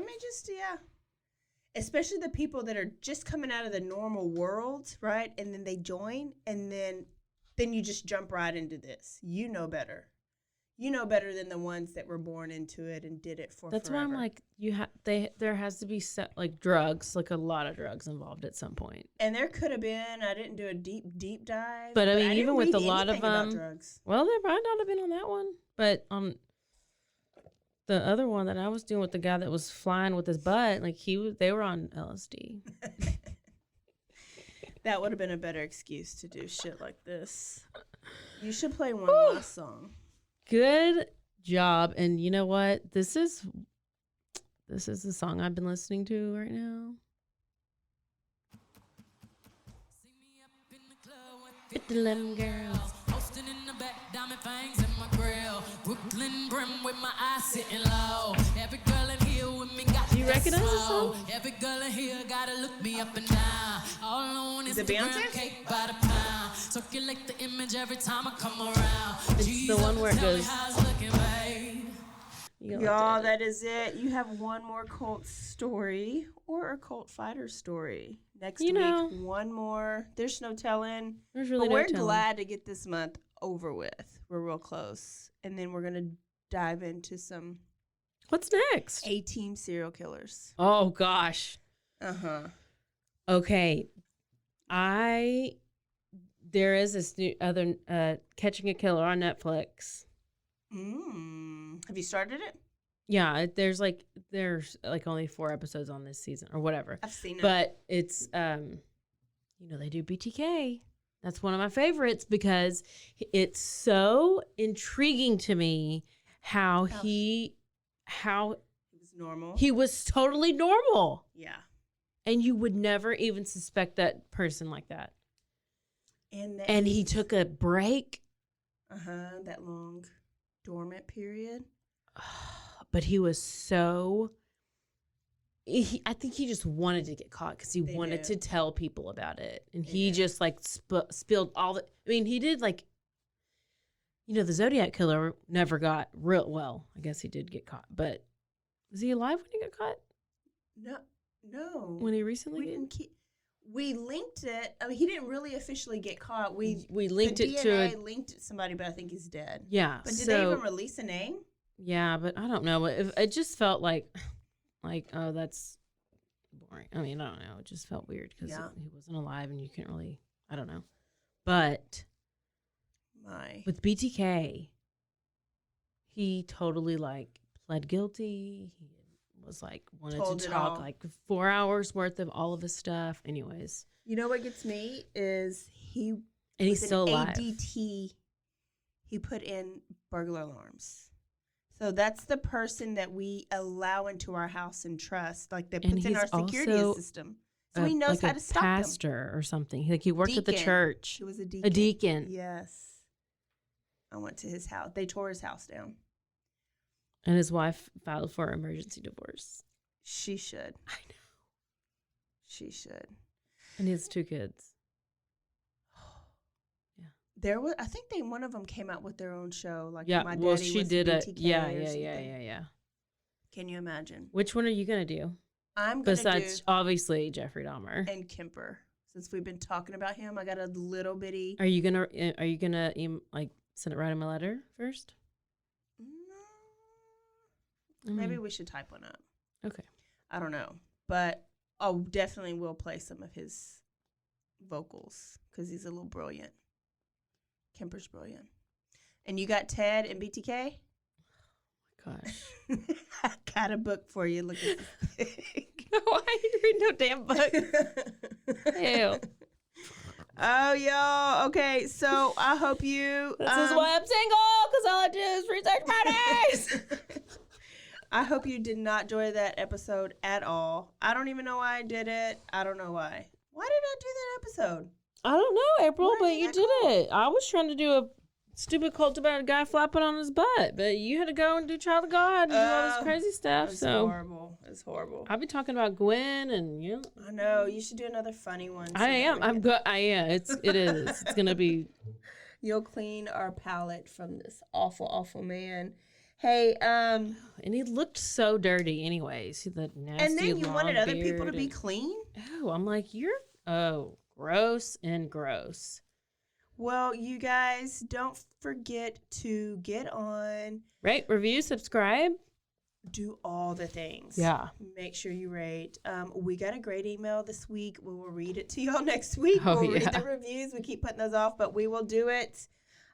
me just yeah. Especially the people that are just coming out of the normal world, right? And then they join, and then you just jump right into this. You know better. You know better than the ones that were born into it and did it for That's forever. why I'm like, there has to be like drugs, like a lot of drugs involved at some point. And there could have been. I didn't do a deep dive. But I mean, even with a lot of them, drugs. Well, there might not have been on that one, but on the other one that I was doing with the guy that was flying with his butt, like they were on LSD. That would have been a better excuse to do shit like this. You should play one last song. Good job. And you know what? This is the song I've been listening to right now. With the little girls. Posting in the back, diamond fangs in my grill. Brooklyn brim with my eyes sitting low. Every girl in here with me got. Do you recognize this song? Every girl in here gotta look me up and down. All on Instagram, cake by the pound. Circulate the image every time I come around. It's Jesus, the one where it goes. Y'all, that is it. You have one more cult story or a cult fighter story. Next week, one more. There's no telling. There's really but we're glad to get this month over with. We're real close. And then we're going to dive into some. What's next? A-team serial killers. Oh, gosh. Uh-huh. Okay. There is this new other Catching a Killer on Netflix. Have you started it? Yeah, there's only 4 episodes on this season or whatever. I've seen it. But it's they do BTK. That's one of my favorites because it's so intriguing to me how he was normal. He was totally normal. Yeah. And you would never even suspect that person like that. And he took a break. That long dormant period. But he was so I think he just wanted to get caught because he wanted to tell people about it. And he just like spilled all the, I mean, he did like, you know, the Zodiac killer never got real, well, I guess he did get caught, but was he alive when he got caught? No. When he recently we linked it. I mean, he didn't really officially get caught. We linked it to linked it to somebody, but I think he's dead. Yeah. But did they even release a name? Yeah, but I don't know. It just felt like, oh, that's boring. I mean, I don't know. It just felt weird because he wasn't alive and you can't really, I don't know. But with BTK, he totally like pled guilty. He was like wanted to talk like 4 hours worth of all of his stuff. Anyways, you know what gets me is he's still alive. ADT. He put in burglar alarms. So that's the person that we allow into our house and trust. Like that puts in our security system. So he knows how to stop them. Pastor or something. Like he worked at the church. He was a deacon. A deacon. Yes. I went to his house. They tore his house down. And his wife filed for emergency divorce. She should. I know. She should. And he has 2 kids. Yeah. There was, I think one of them came out with their own show. Like my daddy she did it. Yeah. Can you imagine? Which one are you gonna do? I'm gonna besides obviously Jeffrey Dahmer and Kemper. Since we've been talking about him, I got a little bitty. Are you gonna like send it right in my letter first? Maybe we should type one up. Okay. I don't know. But I definitely will play some of his vocals because he's a little brilliant. Kemper's brilliant. And you got Ted and BTK? Oh, my gosh. I got a book for you. Look at this thing. I ain't read no damn book. Ew. Oh, y'all. Okay, so I hope you... This is why I'm single, because all I do is research parties. I hope you did not enjoy that episode at all. I don't even know why I did it. I don't know why. Why did I do that episode? I don't know, April, but you did it. I was trying to do a stupid cult about a guy flapping on his butt, but you had to go and do Child of God and do all this crazy stuff. It's horrible. It's horrible. I'll be talking about Gwen and I know. You should do another funny one. I am. I'm good. It is. It's gonna be. You'll clean our palate from this awful, awful man. Hey, and he looked so dirty anyways. The nasty and then you wanted other beard people to be clean? Oh, I'm like, gross and gross. Well, you guys, don't forget to get on. Rate, review, subscribe. Do all the things. Yeah. Make sure you rate. We got a great email this week. We will read it to y'all next week. We'll read the reviews. We keep putting those off, but we will do it.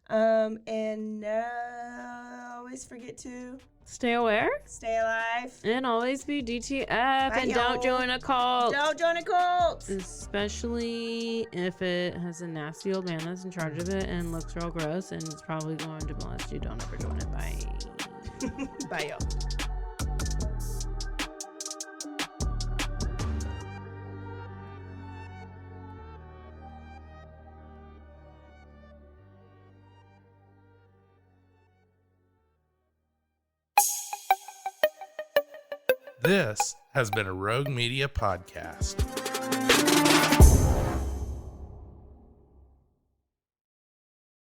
And always forget to stay aware, stay alive, and always be DTF. And don't join a cult. Don't join a cult. Especially if it has a nasty old man that's in charge of it and looks real gross and is probably going to molest you. Don't ever join it. Bye. Bye, y'all. This has been a Rogue Media podcast.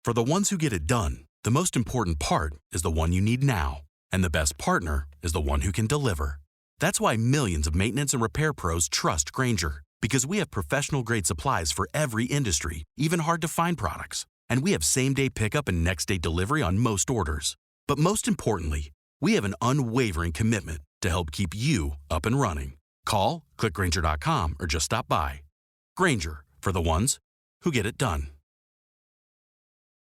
For the ones who get it done, the most important part is the one you need now. And the best partner is the one who can deliver. That's why millions of maintenance and repair pros trust Grainger, because we have professional-grade supplies for every industry, even hard-to-find products. And we have same-day pickup and next-day delivery on most orders. But most importantly, we have an unwavering commitment to help keep you up and running. Call, click Grainger.com, or just stop by. Grainger, for the ones who get it done.